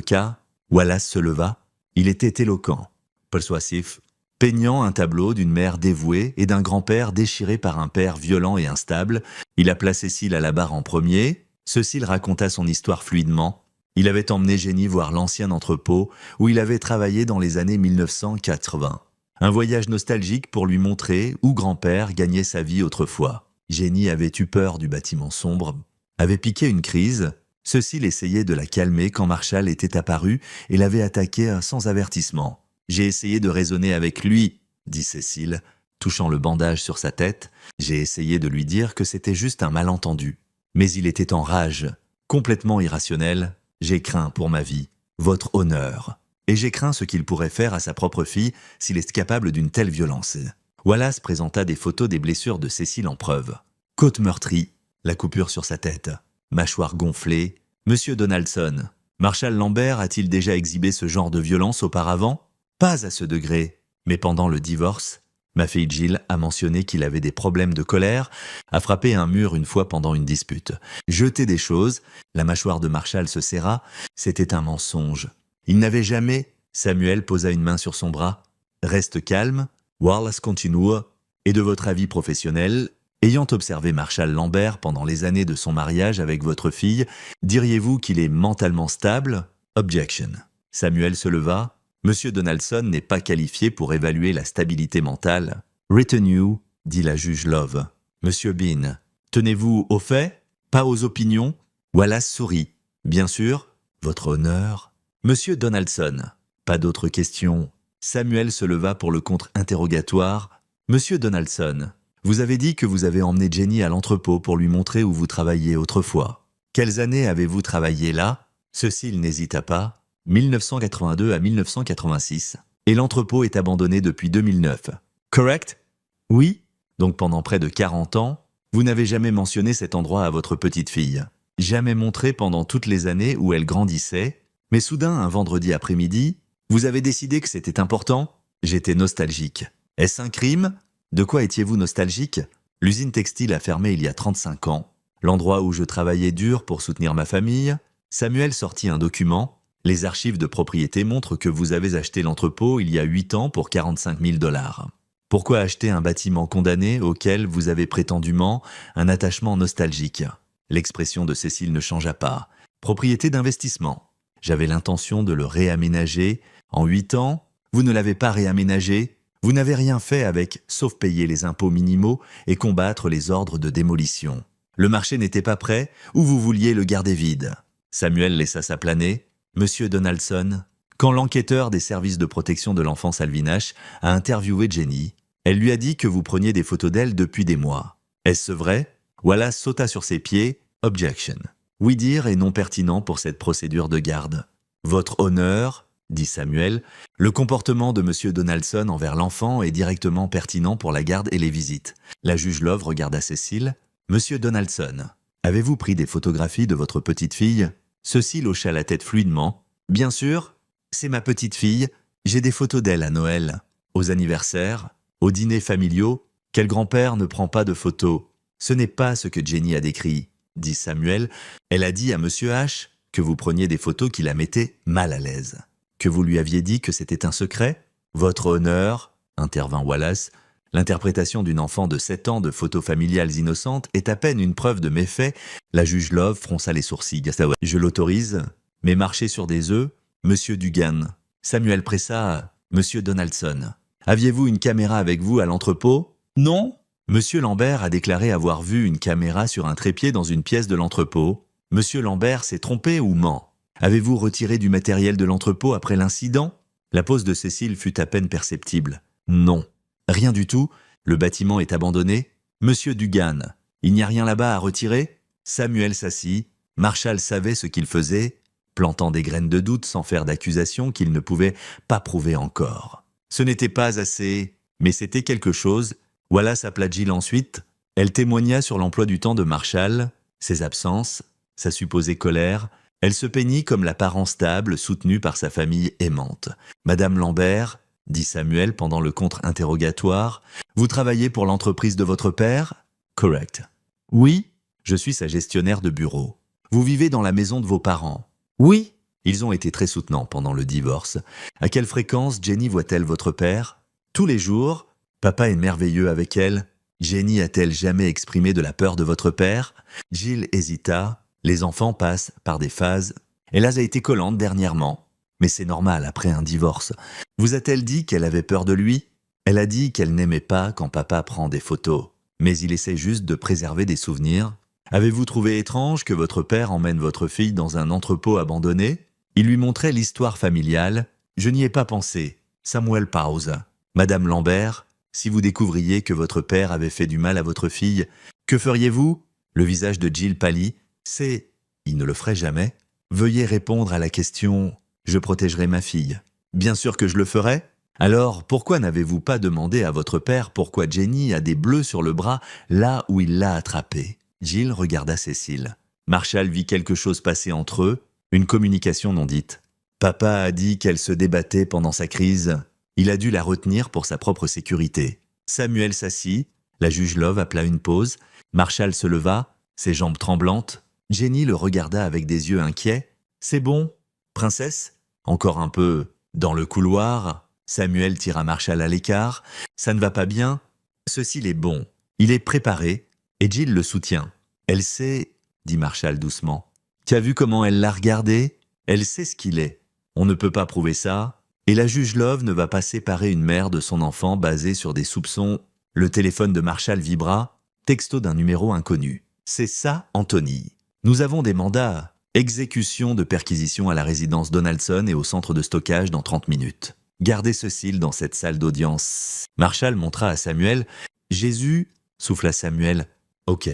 cas. Wallace se leva. Il était éloquent, persuasif, peignant un tableau d'une mère dévouée et d'un grand-père déchiré par un père violent et instable. Il appela Cécile à la barre en premier. Cécile raconta son histoire fluidement. Il avait emmené Jenny voir l'ancien entrepôt où il avait travaillé dans les années 1980. Un voyage nostalgique pour lui montrer où grand-père gagnait sa vie autrefois. Jenny avait eu peur du bâtiment sombre, avait piqué une crise. Cécile essayait de la calmer quand Marshall était apparu et l'avait attaqué sans avertissement. « J'ai essayé de raisonner avec lui, » dit Cécile, touchant le bandage sur sa tête. « J'ai essayé de lui dire que c'était juste un malentendu. Mais il était en rage, complètement irrationnel. J'ai craint pour ma vie, votre honneur. Et j'ai craint ce qu'il pourrait faire à sa propre fille s'il est capable d'une telle violence. » Wallace présenta des photos des blessures de Cécile en preuve. Côte meurtrie, la coupure sur sa tête, mâchoire gonflée. Monsieur Donaldson, Marshall Lambert a-t-il déjà exhibé ce genre de violence auparavant? Pas à ce degré, mais pendant le divorce, ma fille Jill a mentionné qu'il avait des problèmes de colère, a frappé un mur une fois pendant une dispute, jeté des choses, la mâchoire de Marshall se serra, c'était un mensonge. Il n'avait jamais, Samuel posa une main sur son bras. Reste calme, Wallace continua, et de votre avis professionnel, ayant observé Marshall Lambert pendant les années de son mariage avec votre fille, diriez-vous qu'il est mentalement stable? Objection. Samuel se leva. Monsieur Donaldson n'est pas qualifié pour évaluer la stabilité mentale. Retenue, dit la juge Love. Monsieur Bean, tenez-vous aux faits, pas aux opinions? Wallace sourit. Bien sûr, votre honneur. Monsieur Donaldson, pas d'autres questions. Samuel se leva pour le contre-interrogatoire. Monsieur Donaldson, vous avez dit que vous avez emmené Jenny à l'entrepôt pour lui montrer où vous travailliez autrefois. Quelles années avez-vous travaillé là? Cécile n'hésita pas. 1982 à 1986. Et l'entrepôt est abandonné depuis 2009. Correct? Oui. Donc pendant près de 40 ans, vous n'avez jamais mentionné cet endroit à votre petite fille. Jamais montré pendant toutes les années où elle grandissait. Mais soudain, un vendredi après-midi, vous avez décidé que c'était important? J'étais nostalgique. Est-ce un crime? De quoi étiez-vous nostalgique? L'usine textile a fermé il y a 35 ans. L'endroit où je travaillais dur pour soutenir ma famille. Samuel sortit un document. Les archives de propriété montrent que vous avez acheté l'entrepôt il y a 8 ans pour 45 000 $. Pourquoi acheter un bâtiment condamné auquel vous avez prétendument un attachement nostalgique? L'expression de Cécile ne changea pas. Propriété d'investissement. J'avais l'intention de le réaménager. En 8 ans, vous ne l'avez pas réaménagé. Vous n'avez rien fait avec, sauf payer les impôts minimaux et combattre les ordres de démolition. Le marché n'était pas prêt ou vous vouliez le garder vide. Samuel laissa ça planer. Monsieur Donaldson, quand l'enquêteur des services de protection de l'enfance Alvin H a interviewé Jenny, elle lui a dit que vous preniez des photos d'elle depuis des mois. Est-ce vrai? Wallace sauta sur ses pieds. Objection. Oui dire est non pertinent pour cette procédure de garde. Votre honneur, dit Samuel, le comportement de Monsieur Donaldson envers l'enfant est directement pertinent pour la garde et les visites. La juge Love regarda Cécile. Monsieur Donaldson, avez-vous pris des photographies de votre petite fille? Cécile hocha la tête fluidement. Bien sûr, c'est ma petite fille. J'ai des photos d'elle à Noël, aux anniversaires, aux dîners familiaux. Quel grand-père ne prend pas de photos? Ce n'est pas ce que Jenny a décrit, dit Samuel. Elle a dit à Monsieur H que vous preniez des photos qui la mettaient mal à l'aise. Que vous lui aviez dit que c'était un secret? Votre honneur, intervint Wallace, l'interprétation d'une enfant de 7 ans de photos familiales innocentes est à peine une preuve de méfait. La juge Love fronça les sourcils. Je l'autorise, mais marcher sur des œufs, Monsieur Dugan. Samuel pressa. Monsieur Donaldson. Aviez-vous une caméra avec vous à l'entrepôt? Non. Monsieur Lambert a déclaré avoir vu une caméra sur un trépied dans une pièce de l'entrepôt. Monsieur Lambert s'est trompé ou ment? Avez-vous retiré du matériel de l'entrepôt après l'incident? La pause de Cécile fut à peine perceptible. Non. Rien du tout. Le bâtiment est abandonné. Monsieur Dugan, il n'y a rien là-bas à retirer? Samuel s'assit. Marshall savait ce qu'il faisait, plantant des graines de doute sans faire d'accusation qu'il ne pouvait pas prouver encore. Ce n'était pas assez, mais c'était quelque chose. Wallace appela Jill ensuite. Elle témoigna sur l'emploi du temps de Marshall, ses absences, sa supposée colère. Elle se peignit comme la parent stable soutenue par sa famille aimante. Madame Lambert, dit Samuel pendant le contre-interrogatoire, vous travaillez pour l'entreprise de votre père? Correct. Oui, je suis sa gestionnaire de bureau. Vous vivez dans la maison de vos parents? Oui. Ils ont été très soutenants pendant le divorce. À quelle fréquence Jenny voit-elle votre père? Tous les jours. Papa est merveilleux avec elle. Jenny a-t-elle jamais exprimé de la peur de votre père? Jill hésita. Les enfants passent par des phases. Elle a été collante dernièrement. Mais c'est normal après un divorce. Vous a-t-elle dit qu'elle avait peur de lui? Elle a dit qu'elle n'aimait pas quand papa prend des photos. Mais il essaie juste de préserver des souvenirs. Avez-vous trouvé étrange que votre père emmène votre fille dans un entrepôt abandonné? Il lui montrait l'histoire familiale. Je n'y ai pas pensé. Samuel pause. Madame Lambert, si vous découvriez que votre père avait fait du mal à votre fille, que feriez-vous? Le visage de Jill pâlit. Il ne le ferait jamais. Veuillez répondre à la question. Je protégerai ma fille. Bien sûr que je le ferai. Alors, pourquoi n'avez-vous pas demandé à votre père pourquoi Jenny a des bleus sur le bras là où il l'a attrapée? Jill regarda Cécile. Marshall vit quelque chose passer entre eux, une communication non dite. Papa a dit qu'elle se débattait pendant sa crise. Il a dû la retenir pour sa propre sécurité. Samuel s'assit. La juge Love appela une pause. Marshall se leva, ses jambes tremblantes. Jenny le regarda avec des yeux inquiets. C'est bon, princesse? Encore un peu. Dans le couloir, Samuel tira Marshall à l'écart. Ça ne va pas bien? Ceci est bon. Il est préparé. Et Jill le soutient. Elle sait, dit Marshall doucement. Tu as vu comment elle l'a regardé? Elle sait ce qu'il est. On ne peut pas prouver ça. Et la juge Love ne va pas séparer une mère de son enfant basé sur des soupçons. Le téléphone de Marshall vibra. Texto d'un numéro inconnu. C'est ça, Anthony. Nous avons des mandats. Exécution de perquisition à la résidence Donaldson et au centre de stockage dans 30 minutes. Gardez Cécile dans cette salle d'audience. Marshall montra à Samuel. Jésus, souffla Samuel. Ok.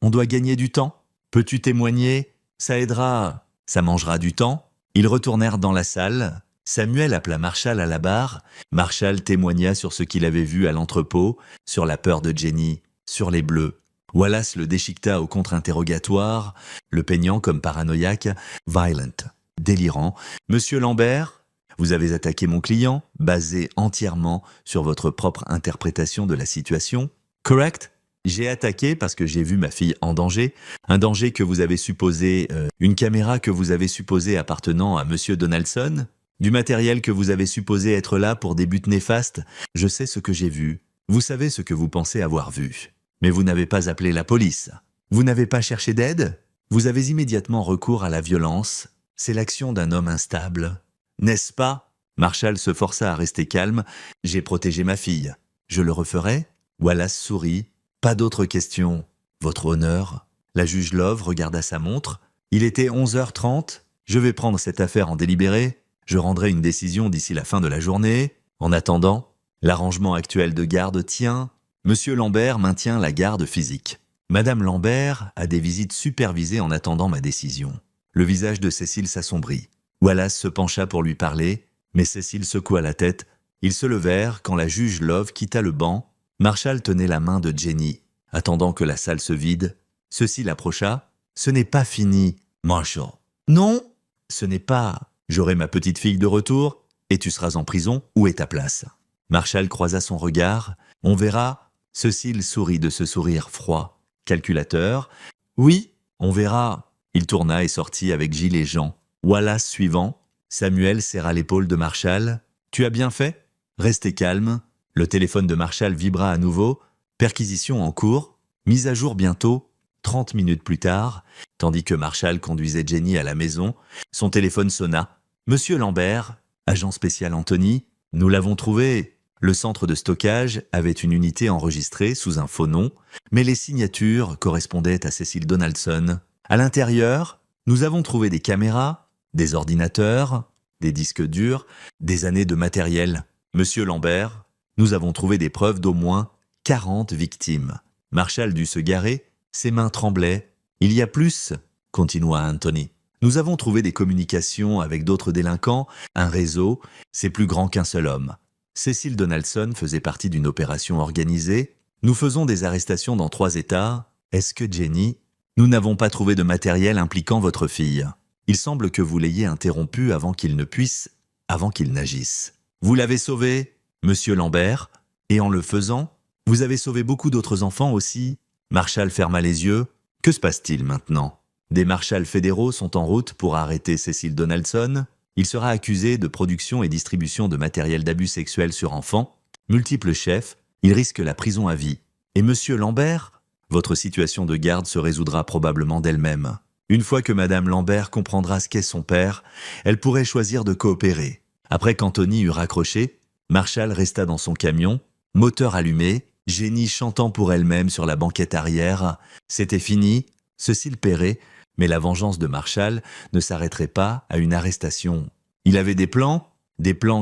On doit gagner du temps. Peux-tu témoigner? Ça aidera. Ça mangera du temps. Ils retournèrent dans la salle. Samuel appela Marshall à la barre. Marshall témoigna sur ce qu'il avait vu à l'entrepôt, sur la peur de Jenny, sur les bleus. Wallace le déchiqueta au contre-interrogatoire, le peignant comme paranoïaque, violent, délirant. Monsieur Lambert, vous avez attaqué mon client, basé entièrement sur votre propre interprétation de la situation. Correct? J'ai attaqué parce que j'ai vu ma fille en danger, un danger que vous avez supposé, une caméra que vous avez supposée appartenant à Monsieur Donaldson, du matériel que vous avez supposé être là pour des buts néfastes. Je sais ce que j'ai vu. Vous savez ce que vous pensez avoir vu. Mais vous n'avez pas appelé la police. Vous n'avez pas cherché d'aide. Vous avez immédiatement recours à la violence. C'est l'action d'un homme instable. N'est-ce pas? Marshall se força à rester calme. J'ai protégé ma fille. Je le referai? Wallace sourit. Pas d'autres questions. Votre honneur? La juge Love regarda sa montre. Il était 11h30. Je vais prendre cette affaire en délibéré. Je rendrai une décision d'ici la fin de la journée. En attendant, l'arrangement actuel de garde tient. Monsieur Lambert maintient la garde physique. Madame Lambert a des visites supervisées en attendant ma décision. Le visage de Cécile s'assombrit. Wallace se pencha pour lui parler, mais Cécile secoua la tête. Ils se levèrent quand la juge Love quitta le banc. Marshall tenait la main de Jenny, attendant que la salle se vide. Ceci l'approcha. Ce n'est pas fini, Marshall. Non, ce n'est pas. J'aurai ma petite fille de retour, et tu seras en prison. Où est ta place? Marshall croisa son regard. On verra. Cécile sourit de ce sourire froid. Calculateur. Oui, on verra. Il tourna et sortit avec Jill et Jean. Wallace suivant. Samuel serra l'épaule de Marshall. Tu as bien fait? Restez calme. Le téléphone de Marshall vibra à nouveau. Perquisition en cours. Mise à jour bientôt. 30 minutes plus tard, tandis que Marshall conduisait Jenny à la maison, son téléphone sonna. Monsieur Lambert, agent spécial Anthony, nous l'avons trouvé. Le centre de stockage avait une unité enregistrée sous un faux nom, mais les signatures correspondaient à Cécile Donaldson. À l'intérieur, nous avons trouvé des caméras, des ordinateurs, des disques durs, des années de matériel. Monsieur Lambert, nous avons trouvé des preuves d'au moins 40 victimes. Marshall dut se garer, ses mains tremblaient. Il y a plus, continua Anthony. Nous avons trouvé des communications avec d'autres délinquants, un réseau, c'est plus grand qu'un seul homme. Cécile Donaldson faisait partie d'une opération organisée. Nous faisons des arrestations dans 3 États. Est-ce que Jenny? Nous n'avons pas trouvé de matériel impliquant votre fille. Il semble que vous l'ayez interrompu avant qu'il ne puisse, avant qu'il n'agisse. Vous l'avez sauvé, monsieur Lambert, et en le faisant, vous avez sauvé beaucoup d'autres enfants aussi. Marshall ferma les yeux. Que se passe-t-il maintenant? Des marshals fédéraux sont en route pour arrêter Cecil Donaldson. Il sera accusé de production et distribution de matériel d'abus sexuel sur enfants. Multiple chefs, il risque la prison à vie. Et Monsieur Lambert? Votre situation de garde se résoudra probablement d'elle-même. Une fois que Madame Lambert comprendra ce qu'est son père, elle pourrait choisir de coopérer. Après qu'Anthony eut raccroché, Marshall resta dans son camion, moteur allumé, Jenny chantant pour elle-même sur la banquette arrière. C'était fini, Cecil paierait, mais la vengeance de Marshall ne s'arrêterait pas à une arrestation. Il avait des plans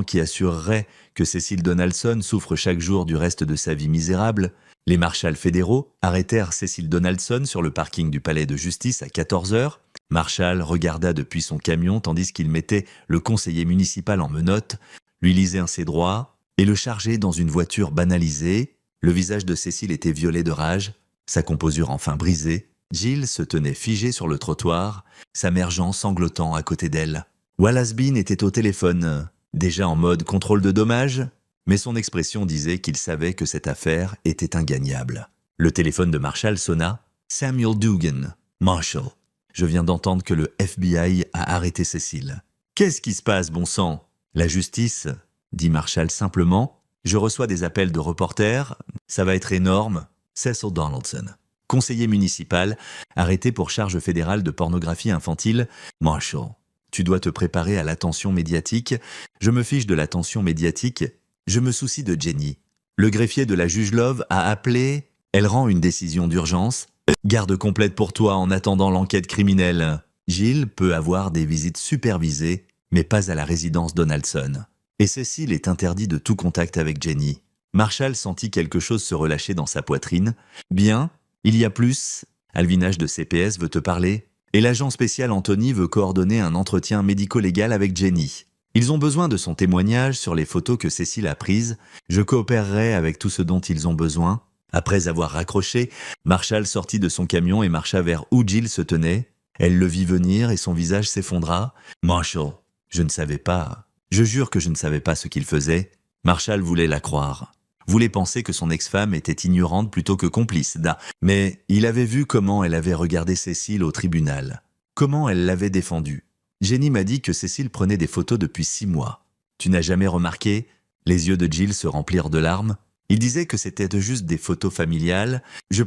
qui assureraient que Cecil Donaldson souffre chaque jour du reste de sa vie misérable. Les marshals fédéraux arrêtèrent Cecil Donaldson sur le parking du palais de justice à 14 heures. Marshall regarda depuis son camion tandis qu'il mettait le conseiller municipal en menottes, lui lisait un ses droits et le chargeait dans une voiture banalisée. Le visage de Cecil était violet de rage, sa composure enfin brisée. Jill se tenait figée sur le trottoir, sa mère Jean sanglotant à côté d'elle. Wallace Bean était au téléphone, déjà en mode contrôle de dommages, mais son expression disait qu'il savait que cette affaire était ingagnable. Le téléphone de Marshall sonna. Samuel Dugan, Marshall. Je viens d'entendre que le FBI a arrêté Cecil. Qu'est-ce qui se passe, bon sang? La justice, dit Marshall simplement. Je reçois des appels de reporters. Ça va être énorme. Cecil Donaldson, conseiller municipal, arrêté pour charge fédérale de pornographie infantile. Marshall, tu dois te préparer à l'attention médiatique. Je me fiche de l'attention médiatique. Je me soucie de Jenny. Le greffier de la juge Love a appelé. Elle rend une décision d'urgence. Garde complète pour toi en attendant l'enquête criminelle. Jill peut avoir des visites supervisées, mais pas à la résidence Donaldson. Et Cecil est interdit de tout contact avec Jenny. Marshall sentit quelque chose se relâcher dans sa poitrine. Bien, il y a plus. Alvinage de CPS veut te parler. Et l'agent spécial Anthony veut coordonner un entretien médico-légal avec Jenny. Ils ont besoin de son témoignage sur les photos que Cecil a prises. Je coopérerai avec tout ce dont ils ont besoin. Après avoir raccroché, Marshall sortit de son camion et marcha vers où Jill se tenait. Elle le vit venir et son visage s'effondra. « Marshall, je ne savais pas. Je jure que je ne savais pas ce qu'il faisait. » Marshall voulait la croire. Voulait penser que son ex-femme était ignorante plutôt que complice. Mais il avait vu comment elle avait regardé Cecil au tribunal. Comment elle l'avait défendu. Jenny m'a dit que Cecil prenait des photos depuis 6 mois. Tu n'as jamais remarqué? Les yeux de Jill se remplirent de larmes. Il disait que c'était juste des photos familiales. Je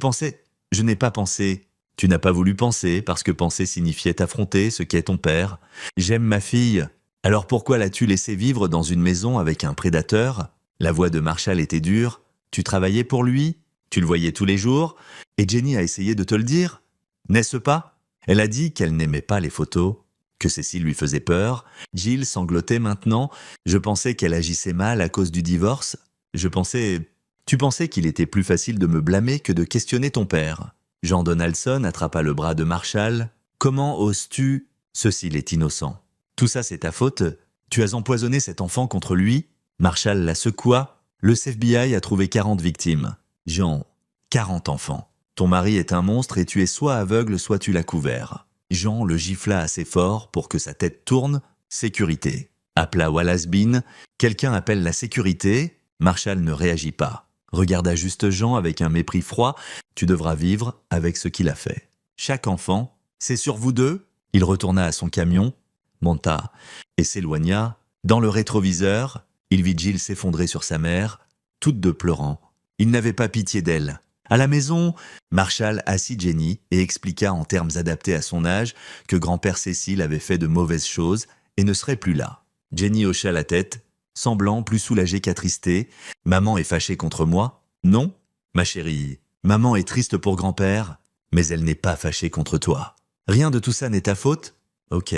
n'ai pas pensé. Tu n'as pas voulu penser, parce que penser signifiait affronter ce qu'est ton père. J'aime ma fille. Alors pourquoi l'as-tu laissé vivre dans une maison avec un prédateur? La voix de Marshall était dure. Tu travaillais pour lui? Tu le voyais tous les jours? Et Jenny a essayé de te le dire? N'est-ce pas? Elle a dit qu'elle n'aimait pas les photos, que Cecil lui faisait peur. Jill sanglotait maintenant. Je pensais qu'elle agissait mal à cause du divorce. Tu pensais qu'il était plus facile de me blâmer que de questionner ton père. Jean Donaldson attrapa le bras de Marshall. Comment oses-tu? Cecil est innocent. Tout ça c'est ta faute. Tu as empoisonné cet enfant contre lui. Marshall la secoua. Le FBI a trouvé 40 victimes. Jean, 40 enfants. Ton mari est un monstre et tu es soit aveugle soit tu l'as couvert. Jean le gifla assez fort pour que sa tête tourne. Sécurité. Appela Wallace Bean. Quelqu'un appelle la sécurité. Marshall ne réagit pas. Regarda juste Jean avec un mépris froid. Tu devras vivre avec ce qu'il a fait. Chaque enfant, c'est sur vous deux? Il retourna à son camion, monta et s'éloigna. Dans le rétroviseur, il vit Jill s'effondrer sur sa mère, toutes deux pleurant. Il n'avait pas pitié d'elle. À la maison, Marshall assit Jenny et expliqua en termes adaptés à son âge que grand-père Cecil avait fait de mauvaises choses et ne serait plus là. Jenny hocha la tête, semblant plus soulagée qu'attristée. « Maman est fâchée contre moi? Non, ma chérie. Maman est triste pour grand-père, mais elle n'est pas fâchée contre toi. Rien de tout ça n'est ta faute? Ok. »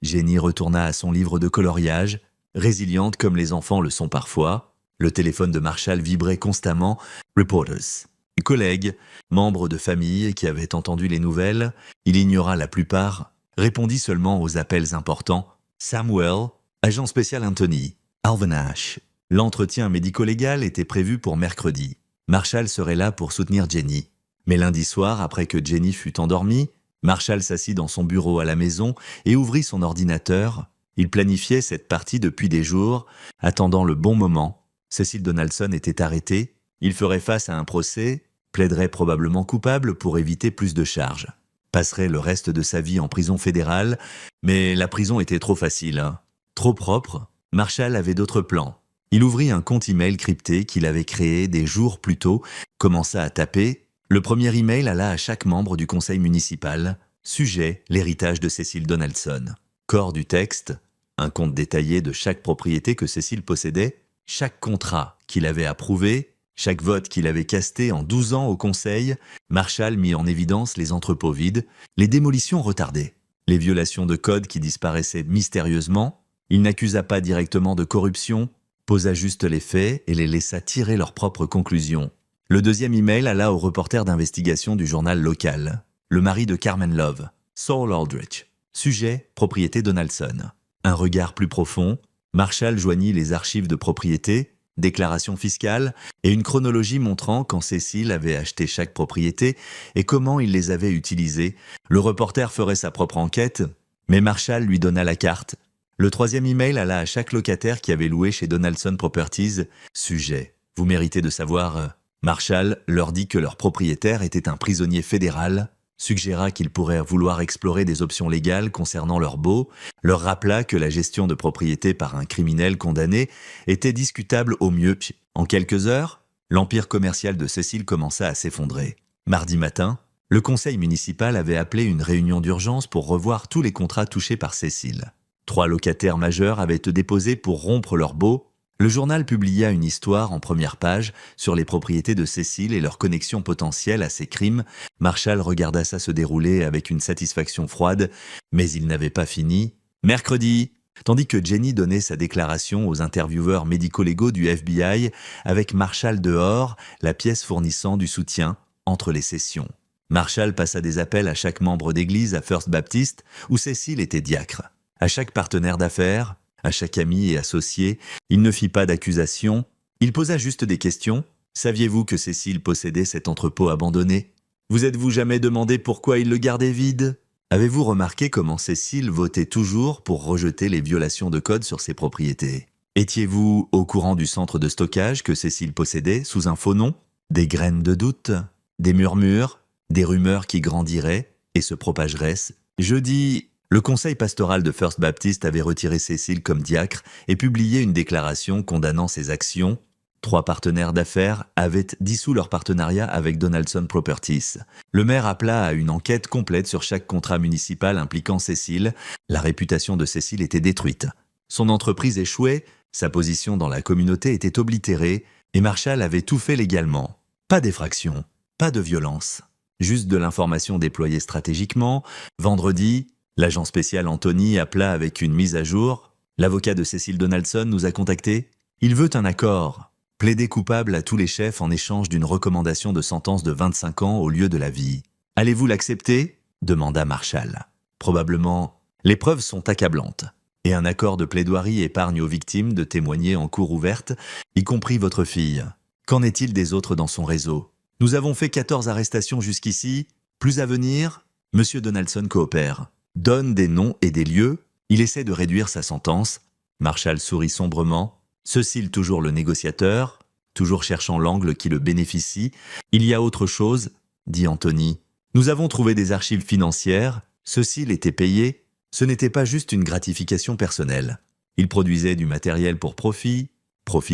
Jenny retourna à son livre de coloriage, résiliente comme les enfants le sont parfois. Le téléphone de Marshall vibrait constamment. Reporters. Collègues, membres de famille qui avaient entendu les nouvelles, il ignora la plupart, répondit seulement aux appels importants. Samuel, agent spécial Anthony, Alvin Ash. L'entretien médico-légal était prévu pour mercredi. Marshall serait là pour soutenir Jenny. Mais lundi soir, après que Jenny fut endormie, Marshall s'assit dans son bureau à la maison et ouvrit son ordinateur. Il planifiait cette partie depuis des jours, attendant le bon moment. Cecil Donaldson était arrêté. Il ferait face à un procès, plaiderait probablement coupable pour éviter plus de charges. passerait le reste de sa vie en prison fédérale, mais la prison était trop facile, hein. Trop propre. Marshall avait d'autres plans. Il ouvrit un compte email crypté qu'il avait créé des jours plus tôt, commença à taper. Le premier email alla à chaque membre du conseil municipal. Sujet, l'héritage de Cecil Donaldson. Corps du texte, un compte détaillé de chaque propriété que Cecil possédait, chaque contrat qu'il avait approuvé, chaque vote qu'il avait casté en 12 ans au conseil. Marshall mit en évidence les entrepôts vides, les démolitions retardées, les violations de code qui disparaissaient mystérieusement. Il n'accusa pas directement de corruption, posa juste les faits et les laissa tirer leurs propres conclusions. Le deuxième email alla au reporter d'investigation du journal local, le mari de Carmen Love, Saul Aldrich. Sujet, propriété Donaldson. Un regard plus profond, Marshall joignit les archives de propriété, déclarations fiscales et une chronologie montrant quand Cecil avait acheté chaque propriété et comment il les avait utilisées. Le reporter ferait sa propre enquête, mais Marshall lui donna la carte. Le troisième email alla à chaque locataire qui avait loué chez Donaldson Properties. Sujet, vous méritez de savoir. Marshall leur dit que leur propriétaire était un prisonnier fédéral, suggéra qu'ils pourraient vouloir explorer des options légales concernant leurs baux, leur rappela que la gestion de propriété par un criminel condamné était discutable au mieux. En quelques heures, l'empire commercial de Cecil commença à s'effondrer. Mardi matin, le conseil municipal avait appelé une réunion d'urgence pour revoir tous les contrats touchés par Cecil. 3 locataires majeurs avaient été déposés pour rompre leurs baux. Le journal publia une histoire en première page sur les propriétés de Cecil et leur connexion potentielle à ces crimes. Marshall regarda ça se dérouler avec une satisfaction froide, mais il n'avait pas fini. Mercredi, tandis que Jenny donnait sa déclaration aux intervieweurs médico-légaux du FBI, avec Marshall dehors, la pièce fournissant du soutien entre les sessions. Marshall passa des appels à chaque membre d'église à First Baptist, où Cecil était diacre. À chaque partenaire d'affaires, à chaque ami et associé, il ne fit pas d'accusation, il posa juste des questions. Saviez-vous que Cecil possédait cet entrepôt abandonné? Vous êtes-vous jamais demandé pourquoi il le gardait vide? Avez-vous remarqué comment Cecil votait toujours pour rejeter les violations de code sur ses propriétés? Étiez-vous au courant du centre de stockage que Cecil possédait sous un faux nom? Des graines de doute, des murmures, des rumeurs qui grandiraient et se propageraient. Jeudi, le conseil pastoral de First Baptist avait retiré Cecil comme diacre et publié une déclaration condamnant ses actions. 3 partenaires d'affaires avaient dissous leur partenariat avec Donaldson Properties. Le maire appela à une enquête complète sur chaque contrat municipal impliquant Cecil. La réputation de Cecil était détruite. Son entreprise échouait, sa position dans la communauté était oblitérée et Marshall avait tout fait légalement. Pas d'effraction, pas de violence, juste de l'information déployée stratégiquement. Vendredi, l'agent spécial Anthony appela avec une mise à jour. L'avocat de Cecil Donaldson nous a contactés. Il veut un accord. Plaider coupable à tous les chefs en échange d'une recommandation de sentence de 25 ans au lieu de la vie. Allez-vous l'accepter? Demanda Marshall. Probablement. Les preuves sont accablantes. Et un accord de plaidoirie épargne aux victimes de témoigner en cour ouverte, y compris votre fille. Qu'en est-il des autres dans son réseau? Nous avons fait 14 arrestations jusqu'ici. Plus à venir? Monsieur Donaldson coopère. Donne des noms et des lieux, il essaie de réduire sa sentence. Marshall sourit sombrement. Cecil toujours le négociateur, toujours cherchant l'angle qui le bénéficie. Il y a autre chose, dit Anthony. Nous avons trouvé des archives financières, Cecil était payé. Ce n'était pas juste une gratification personnelle. Il produisait du matériel pour profit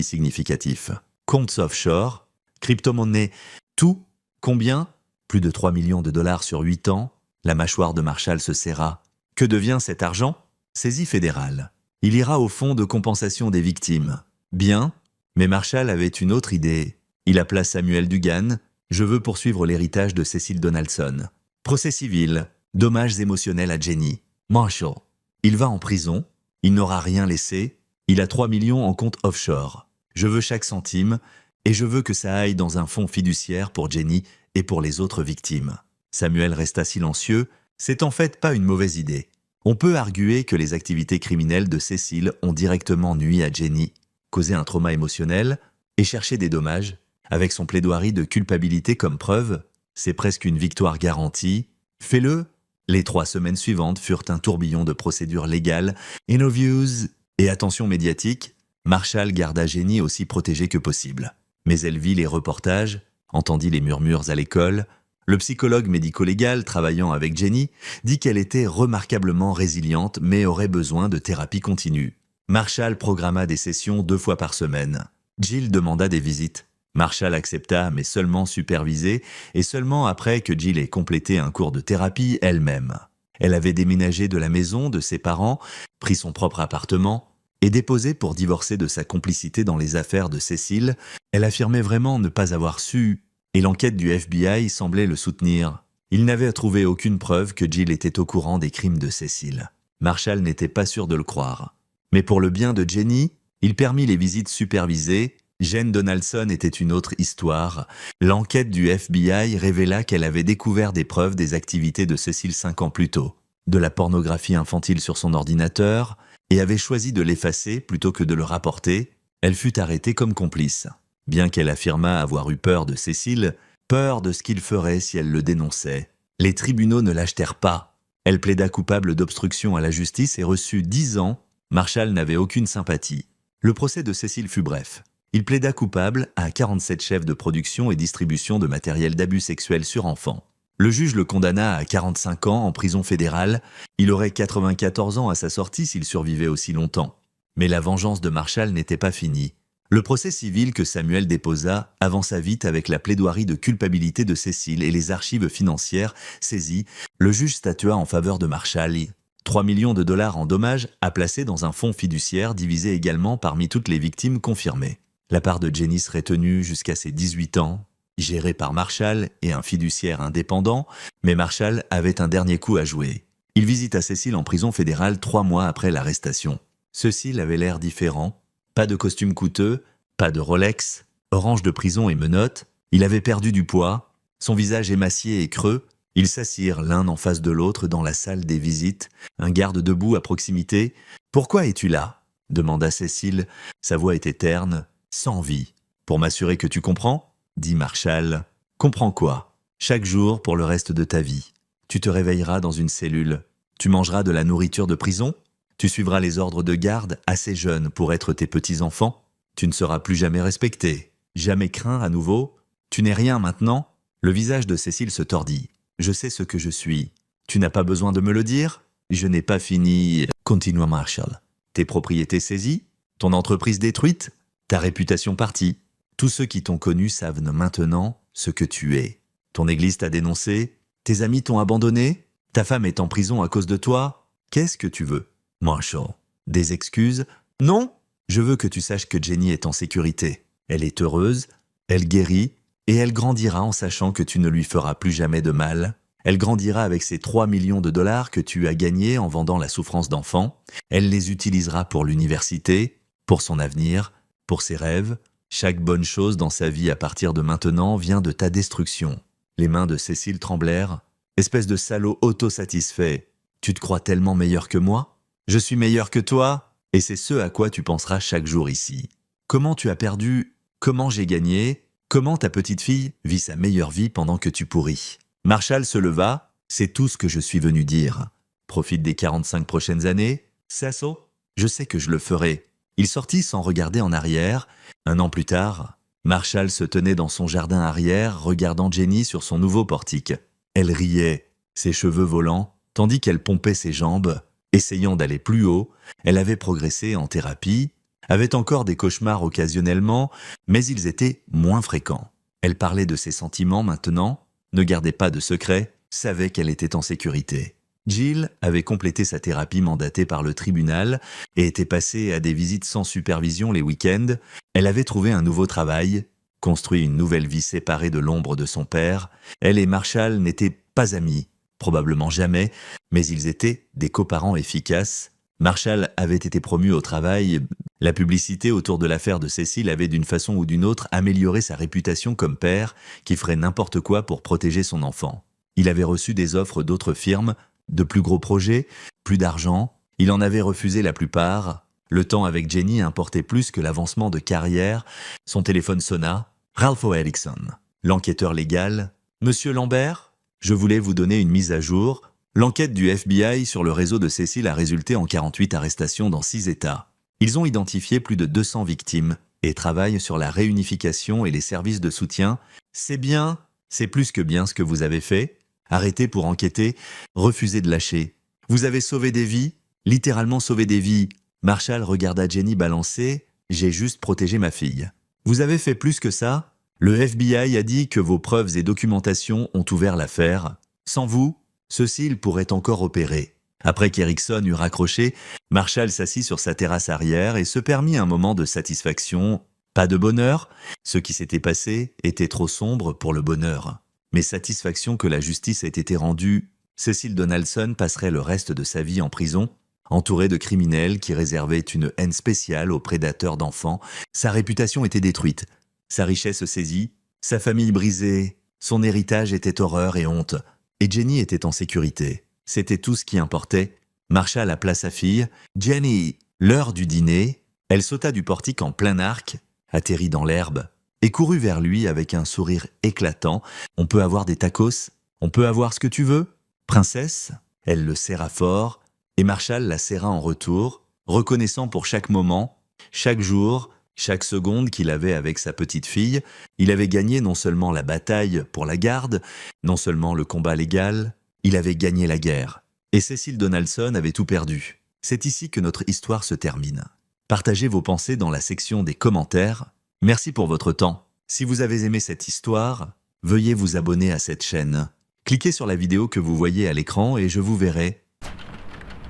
significatif. Comptes offshore, crypto-monnaies, tout. Combien? Plus de 3 millions de dollars sur 8 ans. La mâchoire de Marshall se serra. Que devient cet argent? Saisie fédérale. Il ira au fonds de compensation des victimes. Bien, mais Marshall avait une autre idée. Il appela Samuel Dugan. Je veux poursuivre l'héritage de Cecil Donaldson. Procès civil. Dommages émotionnels à Jenny. Marshall. Il va en prison. Il n'aura rien laissé. Il a 3 millions en compte offshore. Je veux chaque centime et je veux que ça aille dans un fonds fiduciaire pour Jenny et pour les autres victimes. Samuel resta silencieux. C'est en fait pas une mauvaise idée. On peut arguer que les activités criminelles de Cecil ont directement nui à Jenny, causé un trauma émotionnel et cherché des dommages. Avec son plaidoirie de culpabilité comme preuve, c'est presque une victoire garantie. Fais-le. Les 3 semaines suivantes furent un tourbillon de procédures légales, interviews et attention médiatique. Marshall garda Jenny aussi protégée que possible. Mais elle vit les reportages, entendit les murmures à l'école, Le psychologue médico-légal travaillant avec Jenny dit qu'elle était remarquablement résiliente mais aurait besoin de thérapie continue. Marshall programma des sessions 2 fois par semaine. Jill demanda des visites. Marshall accepta mais seulement supervisé et seulement après que Jill ait complété un cours de thérapie elle-même. Elle avait déménagé de la maison de ses parents, pris son propre appartement et déposé pour divorcer de sa complicité dans les affaires de Cécile. Elle affirmait vraiment ne pas avoir su et l'enquête du FBI semblait le soutenir. Il n'avait trouvé aucune preuve que Jill était au courant des crimes de Cécile. Marshall n'était pas sûr de le croire. Mais pour le bien de Jenny, il permit les visites supervisées. Jane Donaldson était une autre histoire. L'enquête du FBI révéla qu'elle avait découvert des preuves des activités de Cécile 5 ans plus tôt, de la pornographie infantile sur son ordinateur, et avait choisi de l'effacer plutôt que de le rapporter. Elle fut arrêtée comme complice. Bien qu'elle affirmât avoir eu peur de Cécile, peur de ce qu'il ferait si elle le dénonçait. Les tribunaux ne l'achetèrent pas. Elle plaida coupable d'obstruction à la justice et reçut 10 ans. Marshall n'avait aucune sympathie. Le procès de Cécile fut bref. Il plaida coupable à 47 chefs de production et distribution de matériel d'abus sexuels sur enfants. Le juge le condamna à 45 ans en prison fédérale. Il aurait 94 ans à sa sortie s'il survivait aussi longtemps. Mais la vengeance de Marshall n'était pas finie. Le procès civil que Samuel déposa avança vite avec la plaidoirie de culpabilité de Cécile et les archives financières saisies. Le juge statua en faveur de Marshall. 3 millions de dollars en dommages à placer dans un fonds fiduciaire divisé également parmi toutes les victimes confirmées. La part de Jenny serait tenue jusqu'à ses 18 ans, gérée par Marshall et un fiduciaire indépendant, mais Marshall avait un dernier coup à jouer. Il visita Cécile en prison fédérale 3 mois après l'arrestation. Cécile avait l'air différent. Pas de costume coûteux, pas de Rolex, orange de prison et menottes. Il avait perdu du poids, son visage émacié et creux. Ils s'assirent l'un en face de l'autre dans la salle des visites, un garde debout à proximité. « Pourquoi es-tu là ?» demanda Cécile. Sa voix était terne, sans vie. « Pour m'assurer que tu comprends ?» dit Marshall. « Comprends quoi ? Chaque jour pour le reste de ta vie. Tu te réveilleras dans une cellule. Tu mangeras de la nourriture de prison ? Tu suivras les ordres de garde assez jeunes pour être tes petits-enfants. Tu ne seras plus jamais respecté, jamais craint à nouveau. Tu n'es rien maintenant. » Le visage de Cécile se tordit. « Je sais ce que je suis. Tu n'as pas besoin de me le dire ? Je n'ai pas fini. » Continua Marshall. « Tes propriétés saisies ? Ton entreprise détruite ? Ta réputation partie ? Tous ceux qui t'ont connu savent maintenant ce que tu es. Ton église t'a dénoncé ? Tes amis t'ont abandonné ? Ta femme est en prison à cause de toi ? Qu'est-ce que tu veux ? » Marshall. Des excuses ? Non ? Je veux que tu saches que Jenny est en sécurité. Elle est heureuse, elle guérit, et elle grandira en sachant que tu ne lui feras plus jamais de mal. Elle grandira avec ces 3 millions de dollars que tu as gagnés en vendant la souffrance d'enfant. Elle les utilisera pour l'université, pour son avenir, pour ses rêves. Chaque bonne chose dans sa vie à partir de maintenant vient de ta destruction. Les mains de Cécile tremblèrent. Espèce de salaud autosatisfait. Tu te crois tellement meilleur que moi ? Je suis meilleur que toi, et c'est ce à quoi tu penseras chaque jour ici. Comment tu as perdu ? Comment j'ai gagné ? Comment ta petite fille vit sa meilleure vie pendant que tu pourris ? Marshall se leva. C'est tout ce que je suis venu dire. Profite des 45 prochaines années. Cecil, je sais que je le ferai. Il sortit sans regarder en arrière. 1 an plus tard, Marshall se tenait dans son jardin arrière, regardant Jenny sur son nouveau portique. Elle riait, ses cheveux volants, tandis qu'elle pompait ses jambes. Essayant d'aller plus haut, elle avait progressé en thérapie, avait encore des cauchemars occasionnellement, mais ils étaient moins fréquents. Elle parlait de ses sentiments maintenant, ne gardait pas de secret, savait qu'elle était en sécurité. Jill avait complété sa thérapie mandatée par le tribunal et était passée à des visites sans supervision les week-ends. Elle avait trouvé un nouveau travail, construit une nouvelle vie séparée de l'ombre de son père. Elle et Marshall n'étaient pas amis. Probablement jamais, mais ils étaient des coparents efficaces. Marshall avait été promu au travail. La publicité autour de l'affaire de Cécile avait d'une façon ou d'une autre amélioré sa réputation comme père qui ferait n'importe quoi pour protéger son enfant. Il avait reçu des offres d'autres firmes, de plus gros projets, plus d'argent. Il en avait refusé la plupart. Le temps avec Jenny importait plus que l'avancement de carrière. Son téléphone sonna. Ralph Erickson, l'enquêteur légal. « Monsieur Lambert ? Je voulais vous donner une mise à jour. L'enquête du FBI sur le réseau de Cécile a résulté en 48 arrestations dans 6 États. Ils ont identifié plus de 200 victimes et travaillent sur la réunification et les services de soutien. C'est bien, C'est plus que bien ce que vous avez fait. Arrêtez pour enquêter, refusez de lâcher. Vous avez sauvé des vies, littéralement sauvé des vies. Marshall regarda Jenny balancer. J'ai juste protégé ma fille. Vous avez fait plus que ça? Le FBI a dit que vos preuves et documentations ont ouvert l'affaire. Sans vous, ceci il pourrait encore opérer. Après qu'Erickson eut raccroché, Marshall s'assit sur sa terrasse arrière et se permit un moment de satisfaction. Pas de bonheur, ce qui s'était passé était trop sombre pour le bonheur. Mais satisfaction que la justice ait été rendue, Cecil Donaldson passerait le reste de sa vie en prison, entouré de criminels qui réservaient une haine spéciale aux prédateurs d'enfants. Sa réputation était détruite, sa richesse saisie, sa famille brisée, son héritage était horreur et honte, et Jenny était en sécurité. C'était tout ce qui importait. Marshall appela sa fille. « Jenny, l'heure du dîner !» Elle sauta du portique en plein arc, atterrit dans l'herbe, et courut vers lui avec un sourire éclatant. « On peut avoir des tacos? On peut avoir ce que tu veux? Princesse ?» Elle le serra fort, et Marshall la serra en retour, reconnaissant pour chaque moment, chaque jour, chaque seconde qu'il avait avec sa petite fille. Il avait gagné non seulement la bataille pour la garde, non seulement le combat légal, il avait gagné la guerre. Et Cecil Donaldson avait tout perdu. C'est ici que notre histoire se termine. Partagez vos pensées dans la section des commentaires. Merci pour votre temps. Si vous avez aimé cette histoire, veuillez vous abonner à cette chaîne. Cliquez sur la vidéo que vous voyez à l'écran et je vous verrai.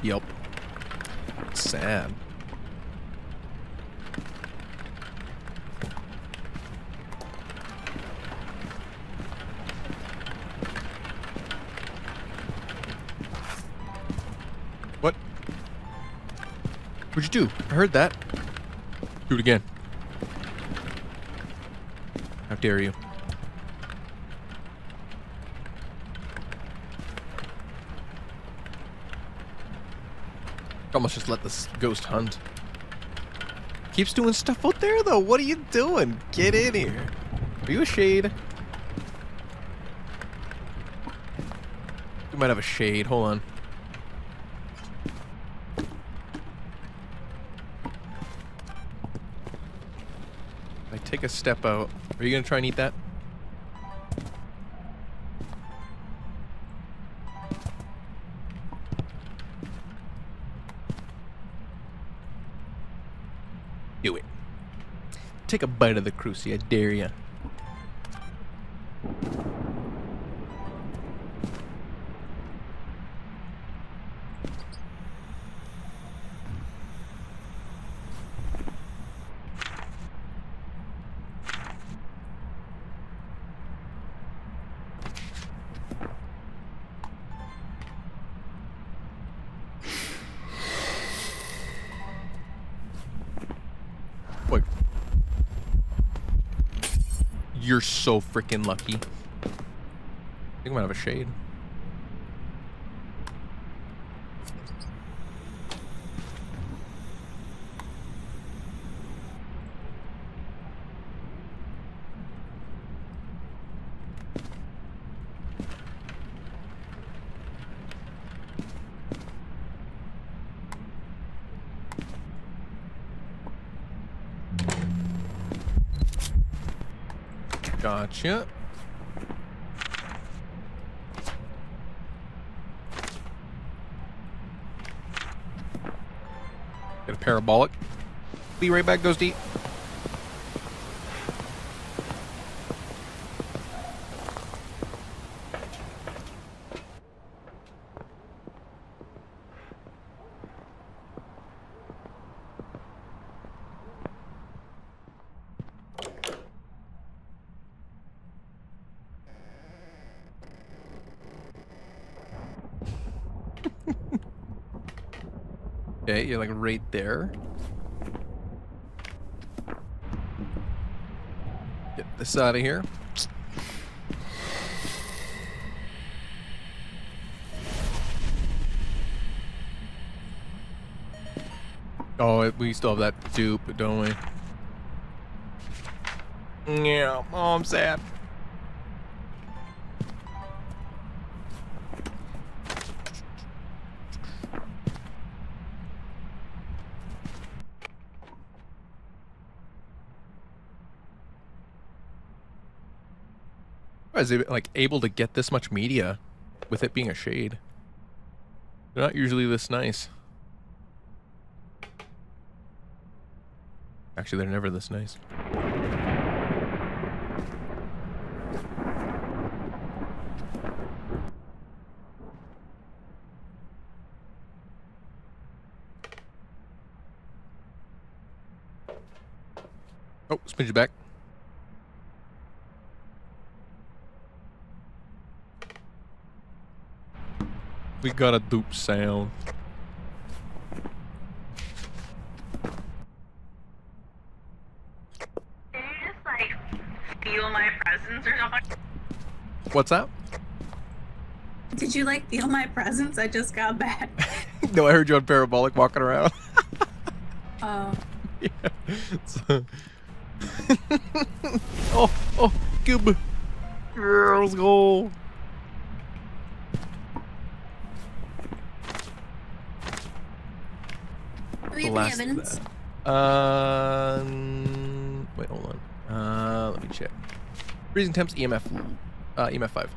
Yup. Sad. What? What'd you do? I heard that. Do it again. How dare you? Almost just let this ghost hunt. Keeps doing stuff out there though. What are you doing? Get in here. Are you a shade? You might have a shade. Hold on. If I take a step out, are you gonna try and eat that? Do it. Take a bite of the cruci, I dare ya. Wait. You're so freaking lucky. I think I might have a shade. Gotcha. Get a parabolic. Be right back, Ghosty. Okay, you're like right there. Get this out of here. Oh, we still have that dupe, don't we? Yeah, oh, I'm sad. I was like able to get this much media with it being a shade. They're not usually this nice. Actually, they're never this nice. Oh, smidge back. We got a dupe sound. Can you just like feel my presence or something? What's that? Did you like feel my presence? I just got back. No, I heard you on parabolic walking around. Oh. Yeah. So- oh, good. Girls go. Do we have any evidence? Wait, hold on. Let me check. Freezing temps, EMF 5.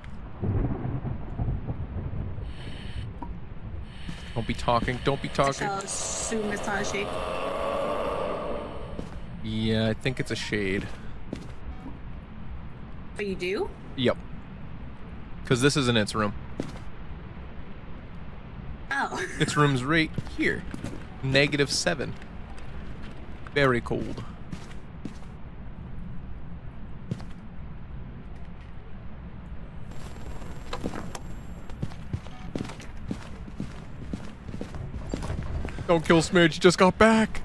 Don't be talking. Don't be I talking. shall assume it's not a shade. Yeah, I think it's a shade. But you do? Yep. Because this isn't its room. Oh. Its room's right here. -7. Very cold. Don't kill Smidge, he just got back.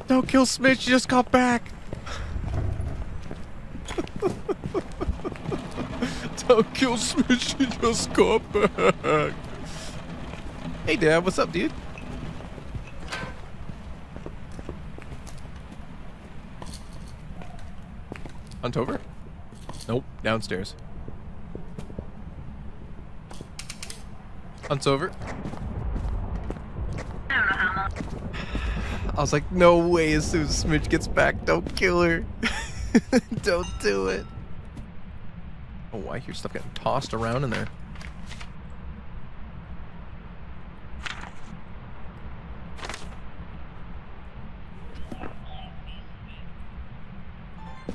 Don't kill Smidge, he just got back. Don't kill Smidge, he just got back. Hey Dad, what's up, dude? Hunt over? Nope, downstairs. Hunt's over. I don't know how long. I was like, no way, as soon as Smidge gets back, don't kill her. Don't do it. Oh, I hear stuff getting tossed around in there.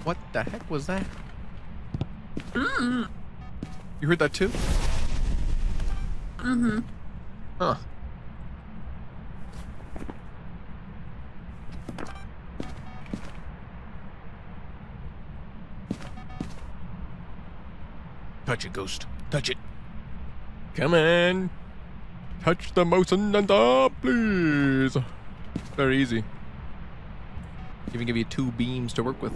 What the heck was that? Mm-hmm. You heard that too? Mm-hmm. Huh. Touch it, ghost. Touch it. Come on. Touch the motion and please. Very easy. Even give you 2 beams to work with.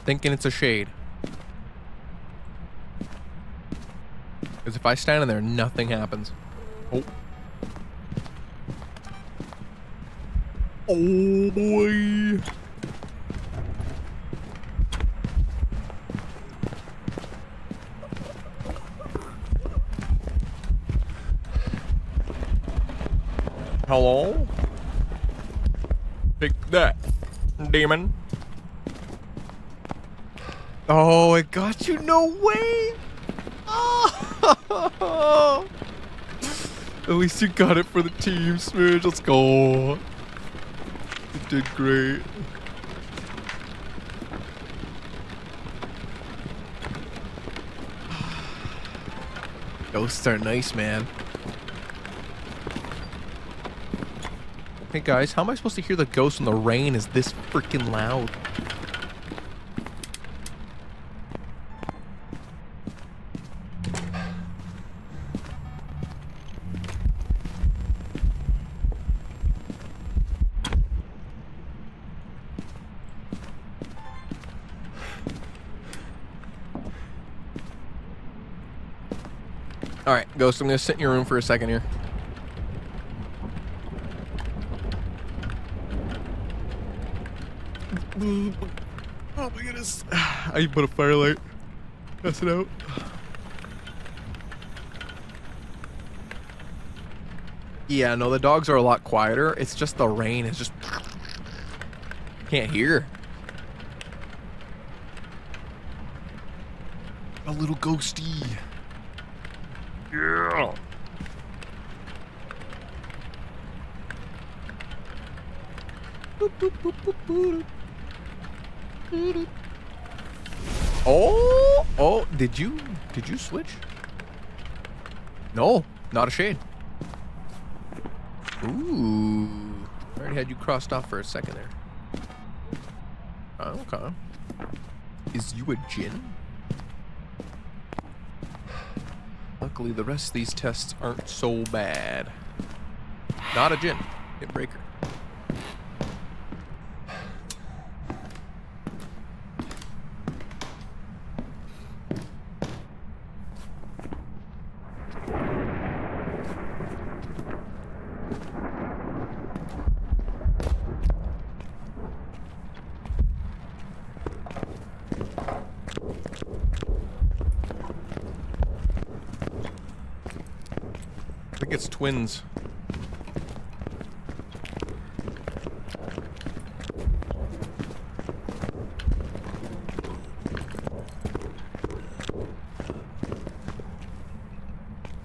Thinking it's a shade. Because if I stand in there, nothing happens. Oh. Oh boy. Hello? Take that, demon. Oh, it got you? No way! Oh. At least you got it for the team, Smidge. Let's go. You did great. Ghosts are nice, man. Hey guys, how am I supposed to hear the ghost when the rain is this freaking loud? Alright, Ghost, I'm gonna sit in your room for a second here. Oh my goodness. I put a firelight. Pass it out. Yeah, no, the dogs are a lot quieter. It's just the rain is just... Can't hear. A little ghosty. Yeah. Oh, did you switch? No, not a shade. Ooh, I already had you crossed off for a second there. Okay. Is you a djinn? Luckily, the rest of these tests aren't so bad. Not a djinn. Hit breaker. I think it's twins.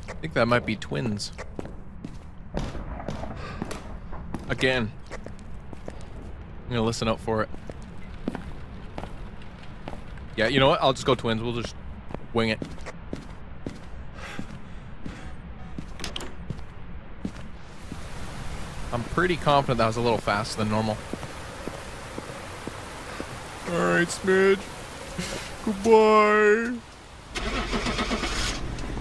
I think that might be twins. Again. I'm gonna listen out for it. Yeah, you know what? I'll just go twins. We'll just wing it. I'm pretty confident that was a little faster than normal. Alright, Smidge. Goodbye.